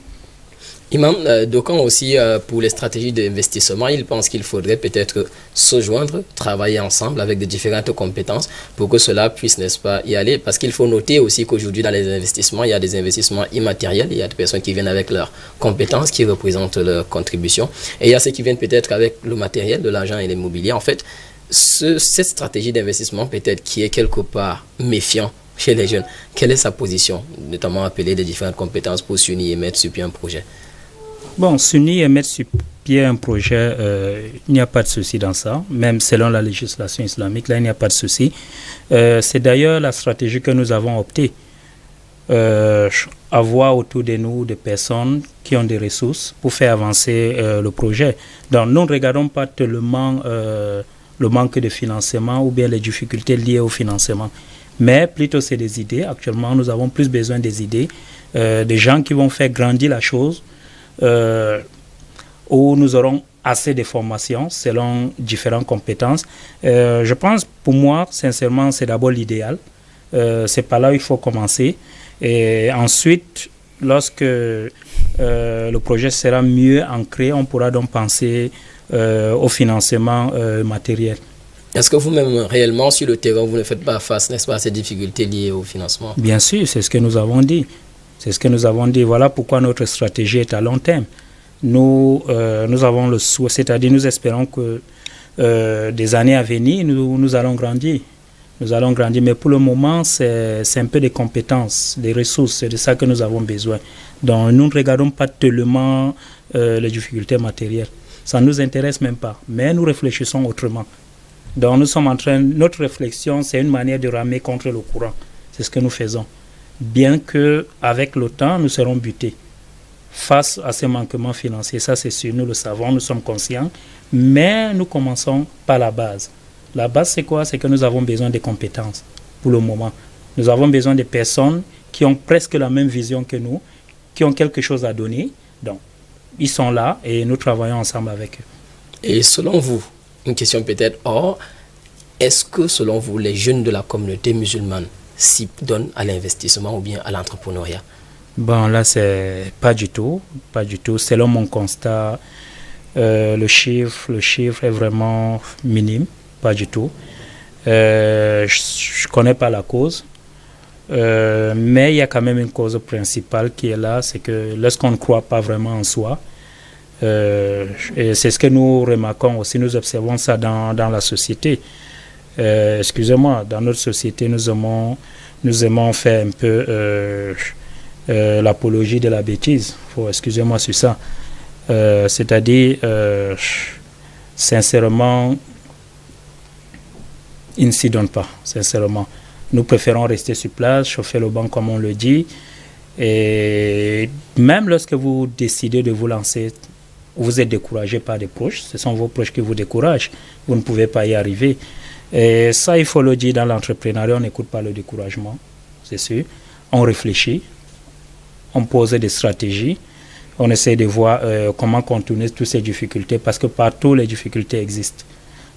Imam, d'aucuns aussi, pour les stratégies d'investissement, ils pensent qu'il faudrait peut-être se joindre, travailler ensemble avec de différentes compétences pour que cela puisse, n'est-ce pas, y aller. Parce qu'il faut noter aussi qu'aujourd'hui, dans les investissements, il y a des investissements immatériels. Il y a des personnes qui viennent avec leurs compétences, qui représentent leur contribution. Et il y a ceux qui viennent peut-être avec le matériel, de l'argent et l'immobilier. En fait, cette stratégie d'investissement, peut-être, qui est quelque part méfiant chez les jeunes, quelle est sa position, notamment appeler des différentes compétences pour s'unir et mettre sur pied un projet? Bon, s'unir et mettre sur pied un projet, il n'y a pas de souci dans ça, même selon la législation islamique, là il n'y a pas de souci. C'est d'ailleurs la stratégie que nous avons optée, avoir autour de nous des personnes qui ont des ressources pour faire avancer le projet. Donc nous ne regardons pas tellement le manque de financement ou bien les difficultés liées au financement, mais plutôt c'est des idées. Actuellement, nous avons plus besoin des idées, des gens qui vont faire grandir la chose, où nous aurons assez de formations selon différentes compétences. Je pense, pour moi, sincèrement, c'est d'abord l'idéal. C'est par là où il faut commencer. Et ensuite, lorsque le projet sera mieux ancré, on pourra donc penser au financement matériel. Est-ce que vous-même, réellement, sur le terrain, vous ne faites pas face, n'est-ce pas, à ces difficultés liées au financement? Bien sûr, c'est ce que nous avons dit. C'est ce que nous avons dit. Voilà pourquoi notre stratégie est à long terme. Nous avons le souhait, c'est-à-dire nous espérons que des années à venir, nous allons grandir. Nous allons grandir, mais pour le moment, c'est un peu des compétences, des ressources, c'est de ça que nous avons besoin. Donc nous ne regardons pas tellement les difficultés matérielles. Ça ne nous intéresse même pas, mais nous réfléchissons autrement. Donc nous sommes en train, notre réflexion, c'est une manière de ramer contre le courant. C'est ce que nous faisons. Bien qu'avec le temps, nous serons butés face à ces manquements financiers. Ça, c'est sûr, nous le savons, nous sommes conscients. Mais nous commençons par la base. La base, c'est quoi? C'est que nous avons besoin de compétences pour le moment. Nous avons besoin de personnes qui ont presque la même vision que nous, qui ont quelque chose à donner. Donc, ils sont là et nous travaillons ensemble avec eux. Et selon vous, une question peut-être hors, est-ce que selon vous, les jeunes de la communauté musulmane s'y donnent à l'investissement ou bien à l'entrepreneuriat? Bon, là, c'est pas du tout. Pas du tout. Selon mon constat, le chiffre est vraiment minime. Pas du tout. Je connais pas la cause. Mais il y a quand même une cause principale qui est là, c'est que lorsqu'on ne croit pas vraiment en soi, et c'est ce que nous remarquons aussi, nous observons ça dans la société. Excusez-moi, dans notre société, nous aimons faire un peu l'apologie de la bêtise. Excusez-moi sur ça. C'est-à-dire, sincèrement, ils ne s'y donnent pas, sincèrement. Nous préférons rester sur place, chauffer le banc comme on le dit. Et même lorsque vous décidez de vous lancer, vous êtes découragé par des proches. Ce sont vos proches qui vous découragent. Vous ne pouvez pas y arriver. Et ça, il faut le dire, dans l'entrepreneuriat, on n'écoute pas le découragement, c'est sûr. On réfléchit, on pose des stratégies, on essaie de voir comment contourner toutes ces difficultés, parce que partout, les difficultés existent.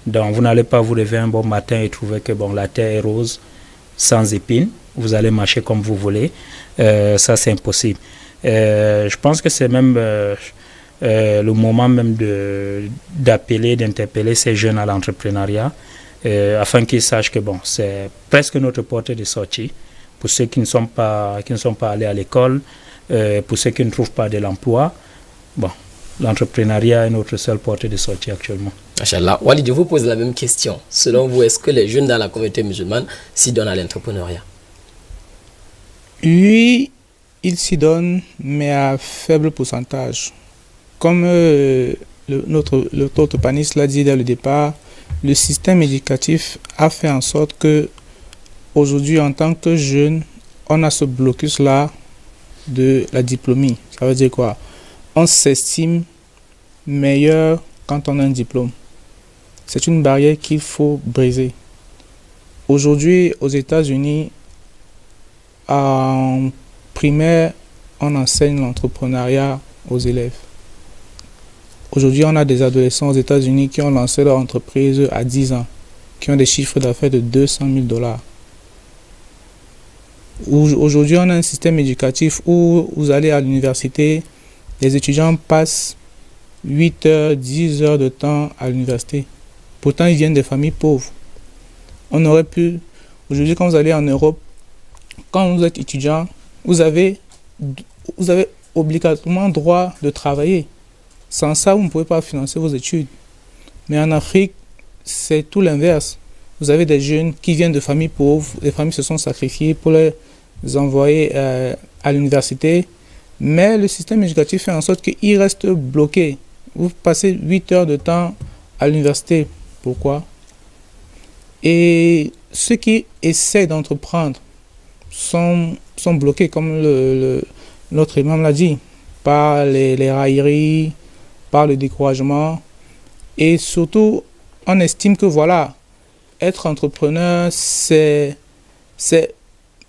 Donc, vous n'allez pas vous lever un bon matin et trouver que bon, la terre est rose, sans épines. Vous allez marcher comme vous voulez. Ça, c'est impossible. Je pense que c'est même le moment même d'appeler, d'interpeller ces jeunes à l'entrepreneuriat, afin qu'ils sachent que bon, c'est presque notre porte de sortie pour ceux qui ne sont pas allés à l'école, pour ceux qui ne trouvent pas de l'emploi. Bon, l'entrepreneuriat est notre seule porte de sortie actuellement. Machallah. Walid, je vous pose la même question. Selon vous, est-ce que les jeunes dans la communauté musulmane s'y donnent à l'entrepreneuriat? Oui, ils s'y donnent, mais à faible pourcentage. Comme notre paniste l'a dit dès le départ, le système éducatif a fait en sorte que aujourd'hui, en tant que jeune, on a ce blocus-là de la diplômie. Ça veut dire quoi? On s'estime meilleur quand on a un diplôme. C'est une barrière qu'il faut briser. Aujourd'hui, aux États-Unis, en primaire, on enseigne l'entrepreneuriat aux élèves. Aujourd'hui, on a des adolescents aux États-Unis qui ont lancé leur entreprise à 10 ans, qui ont des chiffres d'affaires de 200 000 $. Aujourd'hui, on a un système éducatif où vous allez à l'université, les étudiants passent 8 heures, 10 heures de temps à l'université. Pourtant, ils viennent des familles pauvres. On aurait pu, aujourd'hui, quand vous allez en Europe, quand vous êtes étudiant, vous avez obligatoirement droit de travailler. Sans ça, vous ne pouvez pas financer vos études. Mais en Afrique, c'est tout l'inverse. Vous avez des jeunes qui viennent de familles pauvres, les familles se sont sacrifiées pour les envoyer à l'université, mais le système éducatif fait en sorte qu'ils restent bloqués. Vous passez 8 heures de temps à l'université. Pourquoi? Et ceux qui essaient d'entreprendre sont bloqués, comme notre imam l'a dit, par les railleries, par le découragement. Et surtout, on estime que voilà, être entrepreneur, c'est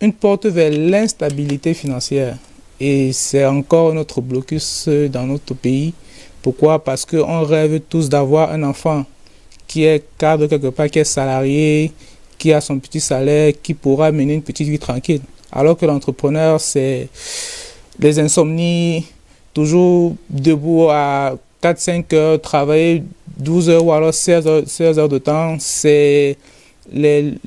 une porte vers l'instabilité financière. Et c'est encore notre blocus dans notre pays. Pourquoi? Parce qu'on rêve tous d'avoir un enfant qui est cadre quelque part, qui est salarié, qui a son petit salaire, qui pourra mener une petite vie tranquille. Alors que l'entrepreneur, c'est les insomnies, toujours debout à 4-5 heures, travailler 12 heures ou alors 16 heures de temps, c'est les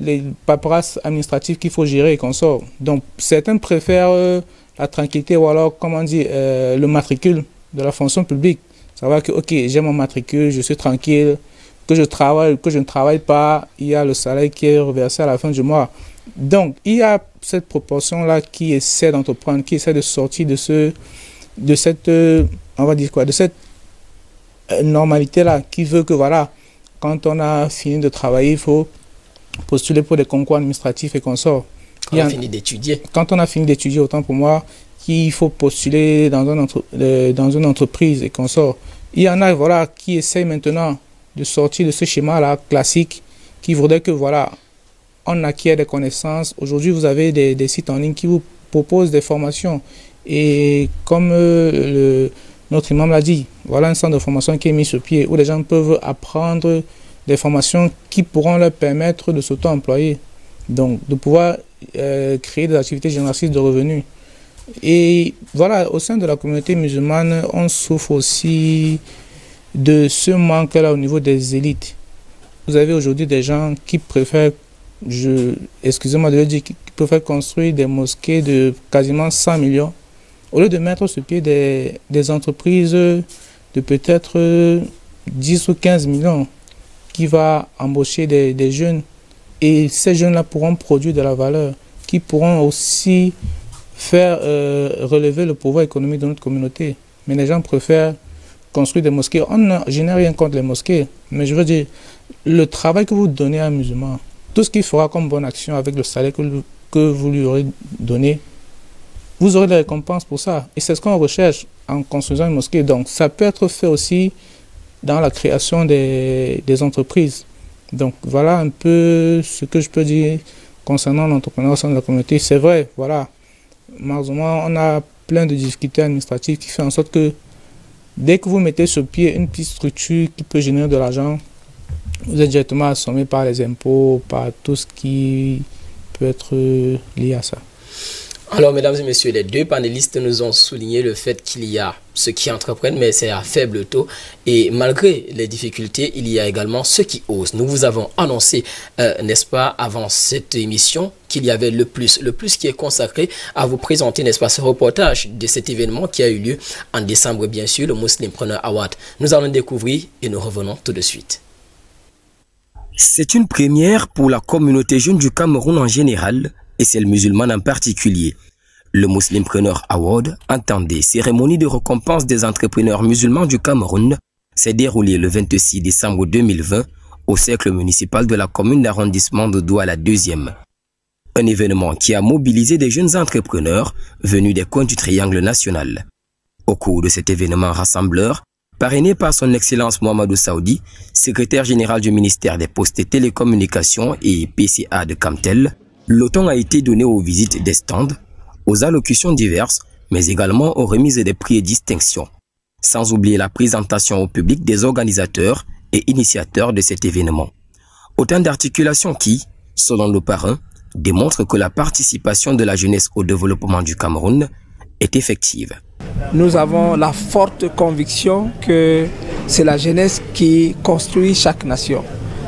paperasses administratives qu'il faut gérer et qu'on sort. Donc, certains préfèrent la tranquillité ou alors, comment dire, le matricule de la fonction publique. Savoir que, ok, j'ai mon matricule, je suis tranquille, que je travaille, que je ne travaille pas, il y a le salaire qui est reversé à la fin du mois. Donc, il y a cette proportion-là qui essaie d'entreprendre, qui essaie de sortir de cette, on va dire quoi, de cette normalité-là, qui veut que, voilà, quand on a fini de travailler, il faut postuler pour des concours administratifs et qu'on sort. Quand on a fini d'étudier. Quand on a fini d'étudier, autant pour moi, qu'il faut postuler dans une entreprise et qu'on sort. Il y en a, voilà, qui essayent maintenant de sortir de ce schéma-là classique, qui voudrait que, voilà, on acquiert des connaissances. Aujourd'hui, vous avez des sites en ligne qui vous proposent des formations. Et comme notre imam l'a dit, voilà un centre de formation qui est mis sur pied, où les gens peuvent apprendre des formations qui pourront leur permettre de s'auto-employer. Donc, de pouvoir créer des activités génératrices de revenus. Et voilà, au sein de la communauté musulmane, on souffre aussi de ce manque-là au niveau des élites. Vous avez aujourd'hui des gens qui préfèrent, excusez-moi de le dire, qui préfèrent construire des mosquées de quasiment 100 millions, au lieu de mettre sur pied des entreprises de peut-être 10 ou 15 millions, qui va embaucher des jeunes. Et ces jeunes-là pourront produire de la valeur, qui pourront aussi faire relever le pouvoir économique de notre communauté. Mais les gens préfèrent construire des mosquées. Je n'ai rien contre les mosquées, mais je veux dire, le travail que vous donnez à un musulman, tout ce qu'il fera comme bonne action avec le salaire que vous lui aurez donné, vous aurez des récompenses pour ça. Et c'est ce qu'on recherche en construisant une mosquée. Donc, ça peut être fait aussi dans la création des entreprises. Donc, voilà un peu ce que je peux dire concernant l'entrepreneuriat au sein de la communauté. C'est vrai, voilà, malheureusement, on a plein de difficultés administratives qui font en sorte que dès que vous mettez sur pied une petite structure qui peut générer de l'argent, vous êtes directement assommé par les impôts, par tout ce qui peut être lié à ça. Alors, mesdames et messieurs, les deux panélistes nous ont souligné le fait qu'il y a ceux qui entreprennent, mais c'est à faible taux. Et malgré les difficultés, il y a également ceux qui osent. Nous vous avons annoncé, n'est-ce pas, avant cette émission, qu'il y avait le plus qui est consacré à vous présenter, n'est-ce pas, ce reportage de cet événement qui a eu lieu en décembre, bien sûr, le Muslimpreneur Award. Nous allons découvrir et nous revenons tout de suite. C'est une première pour la communauté jeune du Cameroun en général et celle musulmane en particulier. Le Muslimpreneur Award, entendez, cérémonie de récompense des entrepreneurs musulmans du Cameroun, s'est déroulé le 26 décembre 2020 au cercle municipal de la commune d'arrondissement de Douala 2e. Un événement qui a mobilisé des jeunes entrepreneurs venus des coins du triangle national. Au cours de cet événement rassembleur, parrainé par son Excellence Mohamedou Saoudi, secrétaire général du ministère des Postes et Télécommunications et PCA de Camtel, le temps a été donné aux visites des stands, aux allocutions diverses, mais également aux remises des prix et distinctions. sans oublier la présentation au public des organisateurs et initiateurs de cet événement. Autant d'articulations qui, selon le parrain, démontrent que la participation de la jeunesse au développement du Cameroun est effective. Nous avons la forte conviction que c'est la jeunesse qui construit chaque nation.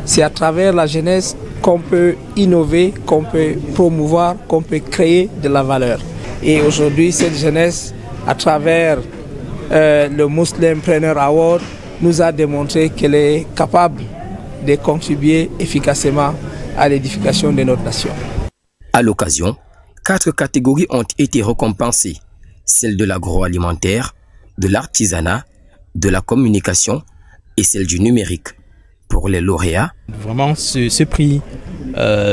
C'est à travers la jeunesse qu'on peut innover, qu'on peut promouvoir, qu'on peut créer de la valeur. Et aujourd'hui, cette jeunesse, à travers le Muslimpreneur Award, nous a démontré qu'elle est capable de contribuer efficacement à l'édification de notre nation. À l'occasion, 4 catégories ont été récompensées, celle de l'agroalimentaire, de l'artisanat, de la communication et celle du numérique. Pour les lauréats, vraiment ce prix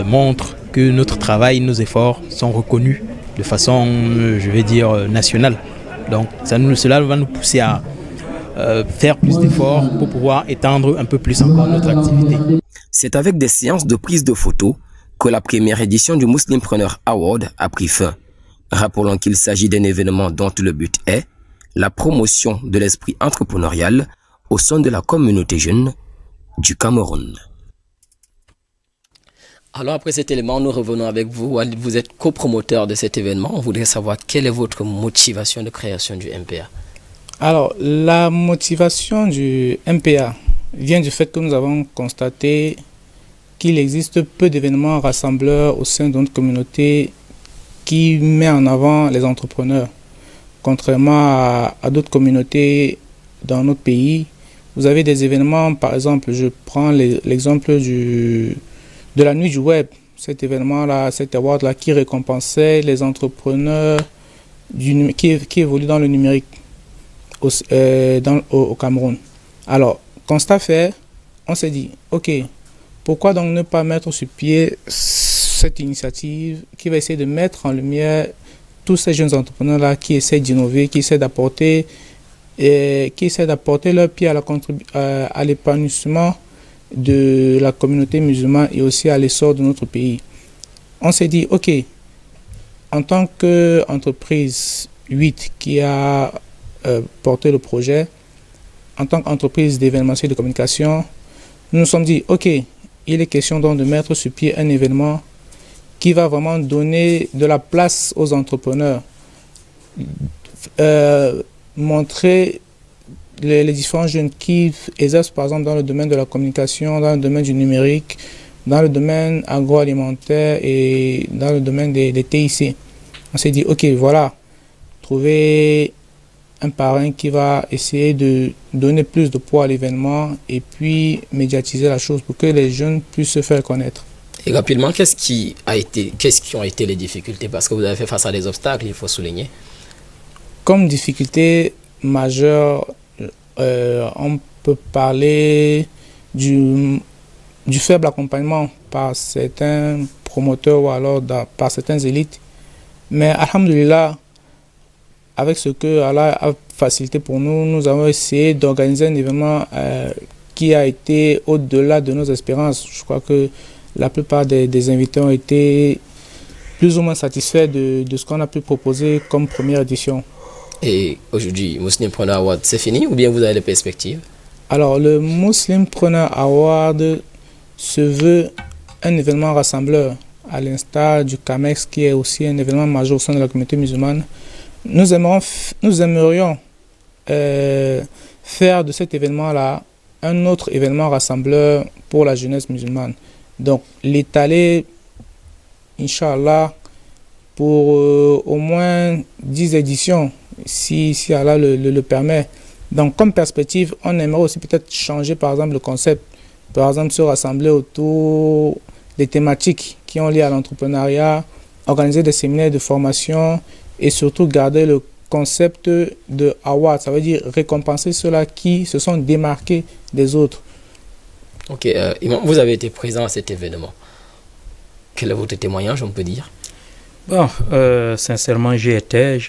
montre que notre travail, nos efforts sont reconnus de façon, je vais dire, nationale. Donc cela va nous pousser à faire plus d'efforts pour pouvoir étendre un peu plus encore notre activité. C'est avec des séances de prise de photos que la première édition du Muslimpreneur Award a pris fin. Rappelons qu'il s'agit d'un événement dont le but est la promotion de l'esprit entrepreneurial au sein de la communauté jeune du Cameroun. Alors après cet élément, nous revenons avec vous. Vous êtes copromoteur de cet événement. On voudrait savoir quelle est votre motivation de création du MPA. Alors, la motivation du MPA vient du fait que nous avons constaté qu'il existe peu d'événements rassembleurs au sein de notre communauté qui met en avant les entrepreneurs. Contrairement à d'autres communautés dans notre pays, vous avez des événements, par exemple, je prends l'exemple de la nuit du web, cet événement-là, cet award-là qui récompensait les entrepreneurs qui évoluent dans le numérique au Cameroun. Alors, constat fait, on s'est dit, ok, pourquoi donc ne pas mettre sur pied cette initiative qui va essayer de mettre en lumière tous ces jeunes entrepreneurs-là qui essaient d'innover, qui essaient d'apporter leur pied à l'épanouissement de la communauté musulmane et aussi à l'essor de notre pays. On s'est dit, ok, en tant qu'entreprise 8 qui a porté le projet, en tant qu'entreprise d'événementiel de communication, nous nous sommes dit, ok, il est question donc de mettre sur pied un événement qui va vraiment donner de la place aux entrepreneurs, montrer les différents jeunes qui exercent par exemple dans le domaine de la communication, dans le domaine du numérique, dans le domaine agroalimentaire et dans le domaine des TIC. On s'est dit, ok, voilà, trouver un parrain qui va essayer de donner plus de poids à l'événement et puis médiatiser la chose pour que les jeunes puissent se faire connaître. Et rapidement, qu'est-ce qui ont été les difficultés? Parce que vous avez fait face à des obstacles, il faut souligner. Comme difficulté majeure, on peut parler du faible accompagnement par certains promoteurs ou alors par certaines élites. Mais alhamdoulilah, avec ce que Allah a facilité pour nous, nous avons essayé d'organiser un événement qui a été au-delà de nos espérances. Je crois que la plupart des invités ont été plus ou moins satisfaits de ce qu'on a pu proposer comme première édition. Et aujourd'hui, Muslimpreneur Award, c'est fini ou bien vous avez des perspectives? Alors, le Muslimpreneur Award se veut un événement rassembleur, à l'instar du CAMEX, qui est aussi un événement majeur au sein de la communauté musulmane. Nous aimerions faire de cet événement-là un autre événement rassembleur pour la jeunesse musulmane. Donc, l'étaler, Inch'Allah, pour au moins 10 éditions, si Allah le permet. Donc, comme perspective, on aimerait aussi peut-être changer, par exemple, le concept. Par exemple, se rassembler autour des thématiques qui ont lié à l'entrepreneuriat, organiser des séminaires de formation et surtout garder le concept de award. Ça veut dire récompenser ceux-là qui se sont démarqués des autres. Ok, vous avez été présent à cet événement. Quel est votre témoignage, on peut dire? Bon, sincèrement, j'y étais.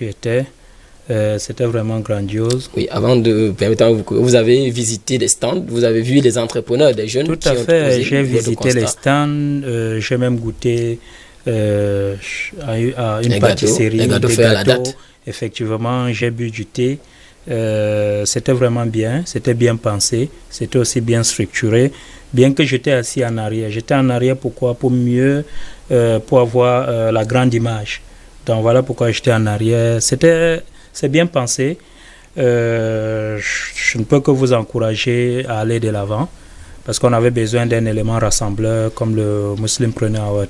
C'était vraiment grandiose. Oui, avant de permettre, vous avez visité des stands, vous avez vu les entrepreneurs, des jeunes. Tout à fait, j'ai visité les stands, j'ai même goûté à une pâtisserie, des gâteaux. Effectivement, j'ai bu du thé. C'était vraiment bien, c'était bien pensé, c'était aussi bien structuré, bien que j'étais assis en arrière. J'étais en arrière pourquoi? Pour mieux, pour avoir la grande image. Donc voilà pourquoi j'étais en arrière. C'est bien pensé. Je ne peux que vous encourager à aller de l'avant parce qu'on avait besoin d'un élément rassembleur comme le Muslim Preneur Award.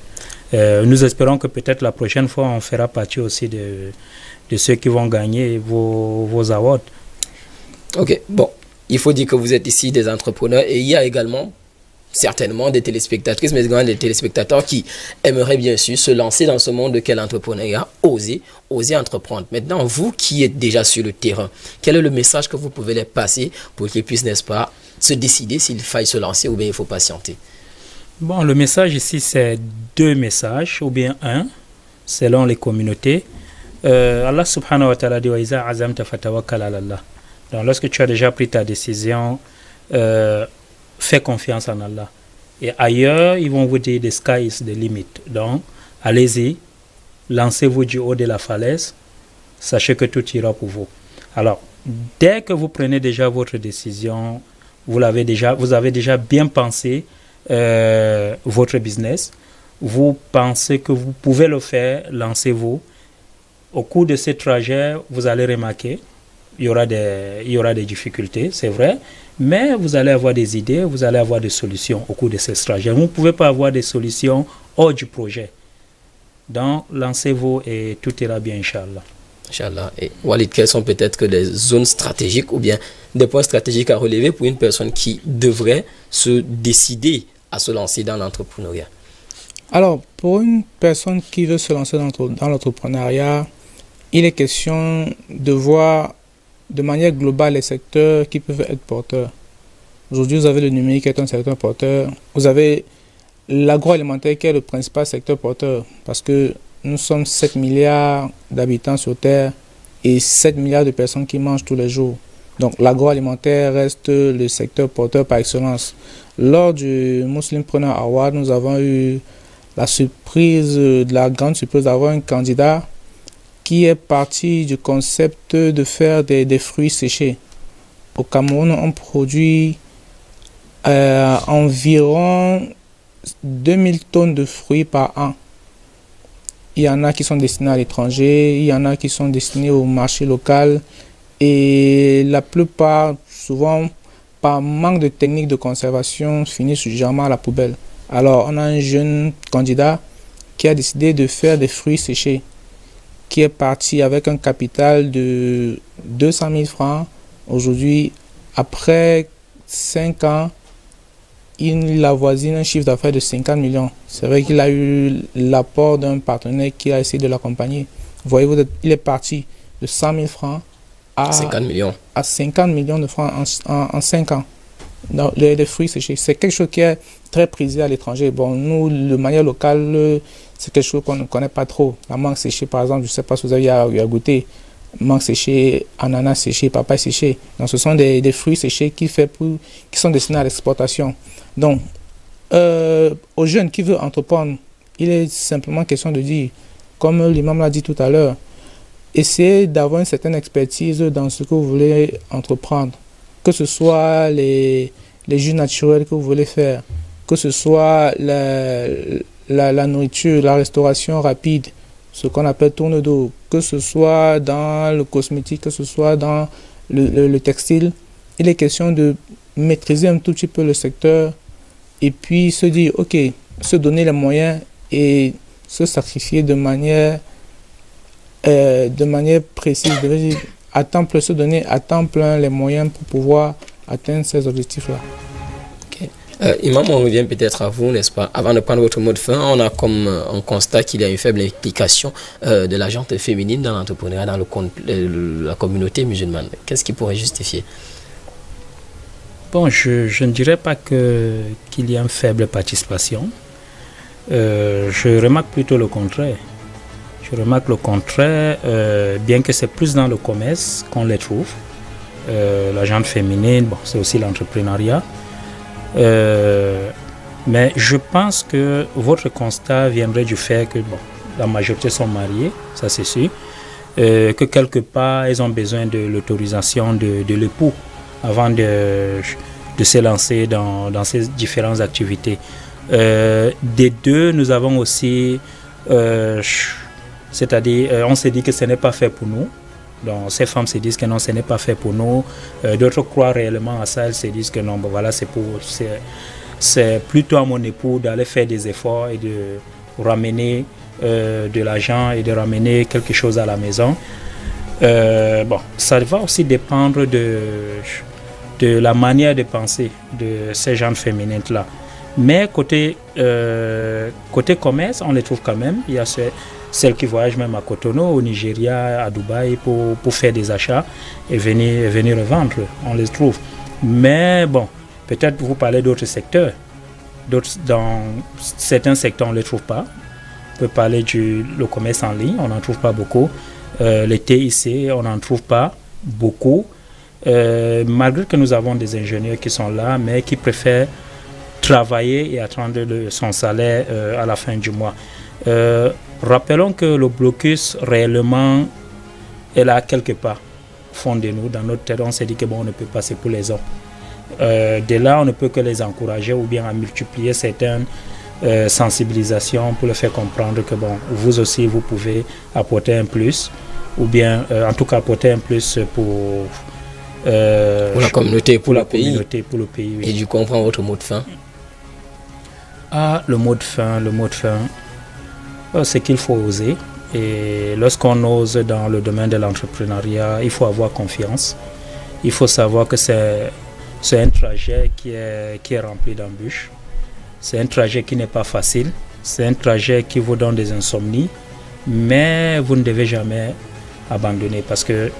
Nous espérons que peut-être la prochaine fois on fera partie aussi de ceux qui vont gagner vos awards. Ok, bon, il faut dire que vous êtes ici des entrepreneurs et il y a également certainement des téléspectatrices, mais également des téléspectateurs qui aimeraient bien sûr se lancer dans ce monde de quel entrepreneuriat, oser entreprendre. Maintenant, vous qui êtes déjà sur le terrain, quel est le message que vous pouvez leur passer pour qu'ils puissent, n'est-ce pas, se décider s'il faille se lancer ou bien il faut patienter? Bon, le message ici, c'est 2 messages, ou bien 1, selon les communautés. Allah subhanahu wa ta'ala dit wa iza azamta fatawakkal ala Allah. Donc, lorsque tu as déjà pris ta décision, fais confiance en Allah. Et ailleurs, ils vont vous dire the sky is the limit. Donc, allez-y, lancez-vous du haut de la falaise, sachez que tout ira pour vous. Alors, dès que vous prenez déjà votre décision, vous avez déjà bien pensé votre business, vous pensez que vous pouvez le faire, lancez-vous. Au cours de ce trajet, vous allez remarquer, il y aura des difficultés, c'est vrai, mais vous allez avoir des idées, vous allez avoir des solutions au cours de ce trajet. Vous ne pouvez pas avoir des solutions hors du projet. Donc, lancez-vous et tout ira bien, Inch'Allah. Inch'Allah. Et Walid, quelles sont peut-être que des zones stratégiques ou bien des points stratégiques à relever pour une personne qui devrait se décider à se lancer dans l'entrepreneuriat? Alors, pour une personne qui veut se lancer dans l'entrepreneuriat, il est question de voir de manière globale les secteurs qui peuvent être porteurs. Aujourd'hui, vous avez le numérique qui est un secteur porteur. Vous avez l'agroalimentaire qui est le principal secteur porteur parce que nous sommes 7 milliards d'habitants sur Terre et 7 milliards de personnes qui mangent tous les jours. Donc l'agroalimentaire reste le secteur porteur par excellence. Lors du Muslim Preneur Award, nous avons eu la grande surprise d'avoir un candidat qui est parti du concept de faire des fruits séchés. Au Cameroun, on produit environ 2000 tonnes de fruits par an. Il y en a qui sont destinés à l'étranger, il y en a qui sont destinés au marché local et la plupart, souvent, par manque de techniques de conservation, finissent généralement à la poubelle. Alors, on a un jeune candidat qui a décidé de faire des fruits séchés, qui est parti avec un capital de 200 000 francs. Aujourd'hui, après 5 ans, il avoisine un chiffre d'affaires de 50 millions. C'est vrai qu'il a eu l'apport d'un partenaire qui a essayé de l'accompagner. Voyez-vous, il est parti de 100 000 francs à 50 millions de francs en 5 ans. Non, les fruits séchés, c'est quelque chose qui est très prisé à l'étranger. Bon, nous, de manière locale, c'est quelque chose qu'on ne connaît pas trop. La mangue séchée, par exemple, je ne sais pas si vous avez eu à goûter. Mangue séchée, ananas séché, papaye séché. Donc, ce sont des fruits séchés qui sont destinés à l'exportation. Donc, aux jeunes qui veulent entreprendre, il est simplement question de dire, comme l'imam l'a dit tout à l'heure, essayez d'avoir une certaine expertise dans ce que vous voulez entreprendre. Que ce soit les jus naturels que vous voulez faire, que ce soit la nourriture, la restauration rapide, ce qu'on appelle tourne d'eau, que ce soit dans le cosmétique, que ce soit dans le textile. Il est question de maîtriser un tout petit peu le secteur et puis se dire, ok, se donner les moyens et se sacrifier de manière précise, se donner à temps plein les moyens pour pouvoir atteindre ces objectifs-là. Okay. Imam, on revient peut-être à vous, n'est-ce pas? Avant de prendre votre mot de fin, on a comme un constat qu'il y a une faible implication de la gente féminine dans l'entrepreneuriat, dans la communauté musulmane. Qu'est-ce qui pourrait justifier? Bon, je ne dirais pas qu'il y a une faible participation. Je remarque plutôt le contraire. Je remarque le contraire, bien que c'est plus dans le commerce qu'on les trouve. La gente féminine, bon, c'est aussi l'entrepreneuriat. Mais je pense que votre constat viendrait du fait que bon, la majorité sont mariées, ça c'est sûr. que quelque part, ils ont besoin de l'autorisation de l'époux avant de se lancer dans ces différentes activités. Des deux, nous avons aussi, c'est-à-dire, on s'est dit que ce n'est pas fait pour nous. Donc, ces femmes se disent que non, ce n'est pas fait pour nous. D'autres croient réellement à ça, elles se disent que non, bon, voilà, c'est plutôt à mon époux d'aller faire des efforts et de ramener de l'argent et de ramener quelque chose à la maison. Bon, ça va aussi dépendre de la manière de penser de ces jeunes féminines-là. Mais côté commerce, on les trouve quand même. Il y a celles qui voyagent même à Cotonou, au Nigeria, à Dubaï pour faire des achats et venir revendre. On les trouve. Mais bon, peut-être vous parlez d'autres secteurs. Dans certains secteurs, on ne les trouve pas. On peut parler le commerce en ligne, on n'en trouve pas beaucoup. Les TIC, on n'en trouve pas beaucoup. Malgré que nous avons des ingénieurs qui sont là, mais qui préfèrent travailler et attendre son salaire à la fin du mois. Rappelons que le blocus réellement est là quelque part au fond de nous. Dans notre tête, on s'est dit que bon, on ne peut pas, c'est pour les hommes. De là, on ne peut que les encourager ou bien à multiplier certaines sensibilisations pour leur faire comprendre que bon, vous aussi, vous pouvez apporter un plus ou bien en tout cas apporter un plus pour la communauté, pour le pays. Oui. Et du coup, on prend votre mot de fin. Ah, le mot de fin, c'est qu'il faut oser. Et lorsqu'on ose dans le domaine de l'entrepreneuriat, il faut avoir confiance. Il faut savoir que c'est un trajet qui est rempli d'embûches. C'est un trajet qui n'est pas facile. C'est un trajet qui vous donne des insomnies. Mais vous ne devez jamais abandonner parce que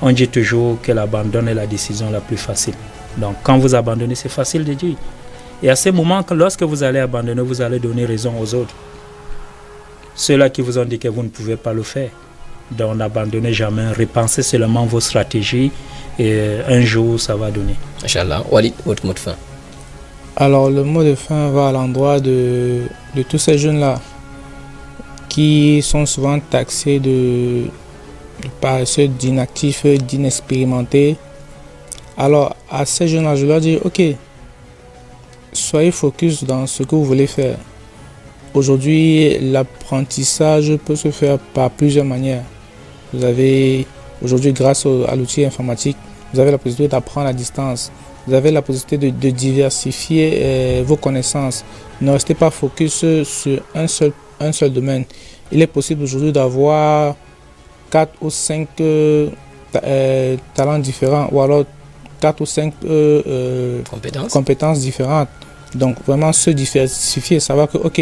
on dit toujours que l'abandon est la décision la plus facile. Donc quand vous abandonnez, c'est facile de dire. Et à ce moment, lorsque vous allez abandonner, vous allez donner raison aux autres. Ceux-là qui vous ont dit que vous ne pouvez pas le faire. Donc n'abandonnez jamais, repensez seulement vos stratégies et un jour ça va donner. Inch'Allah. Walid, votre mot de fin. Alors le mot de fin va à l'endroit de tous ces jeunes-là qui sont souvent taxés de paresseux, d'inactifs, d'inexpérimentés. Alors à ces jeunes-là, je leur dis, ok, soyez focus dans ce que vous voulez faire. Aujourd'hui, l'apprentissage peut se faire par plusieurs manières. Vous avez, aujourd'hui, grâce à l'outil informatique, vous avez la possibilité d'apprendre à distance. Vous avez la possibilité de diversifier vos connaissances. Ne restez pas focus sur un seul domaine. Il est possible aujourd'hui d'avoir 4 ou 5 talents différents ou alors 4 ou 5 compétences différentes. Donc vraiment se diversifier, savoir que ok,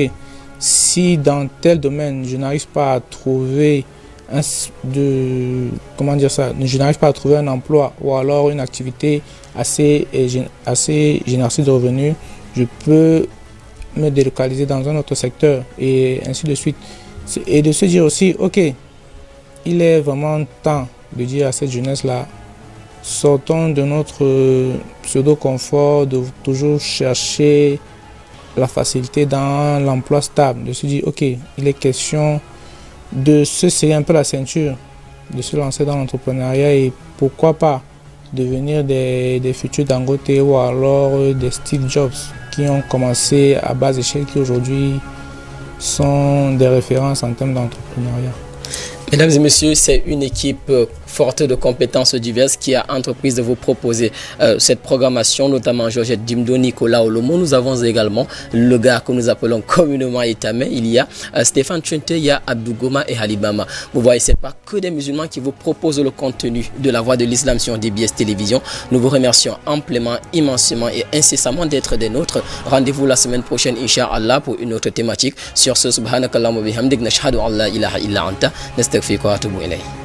si dans tel domaine je n'arrive pas à trouver je n'arrive pas à trouver un emploi ou alors une activité assez génératrice de revenus, je peux me délocaliser dans un autre secteur et ainsi de suite. Et de se dire aussi, ok, il est vraiment temps de dire à cette jeunesse-là, sortons de notre pseudo-confort, de toujours chercher la facilité dans l'emploi stable, de se dire, ok, il est question de se serrer un peu la ceinture, de se lancer dans l'entrepreneuriat et pourquoi pas devenir des futurs Dangote ou alors des Steve Jobs qui ont commencé à bas échelle, qui aujourd'hui sont des références en termes d'entrepreneuriat. Mesdames et messieurs, c'est une équipe forte de compétences diverses qui a entreprise de vous proposer cette programmation, notamment Georgette Dimdo, Nicolas Olomo. Nous avons également le gars que nous appelons communément Etamé. Il y a Stéphane Chunte, il y a Abdou Goma et Halibama. Vous voyez, ce n'est pas que des musulmans qui vous proposent le contenu de la voix de l'islam sur DBS Télévision. Nous vous remercions amplement, immensément et incessamment d'être des nôtres. Rendez-vous la semaine prochaine, Inch'Allah, pour une autre thématique. Sur ce, subhanakallahumma bihamdik, nashhadu an la ilaha illa anta, nastaghfiruka wa atubu ilayk.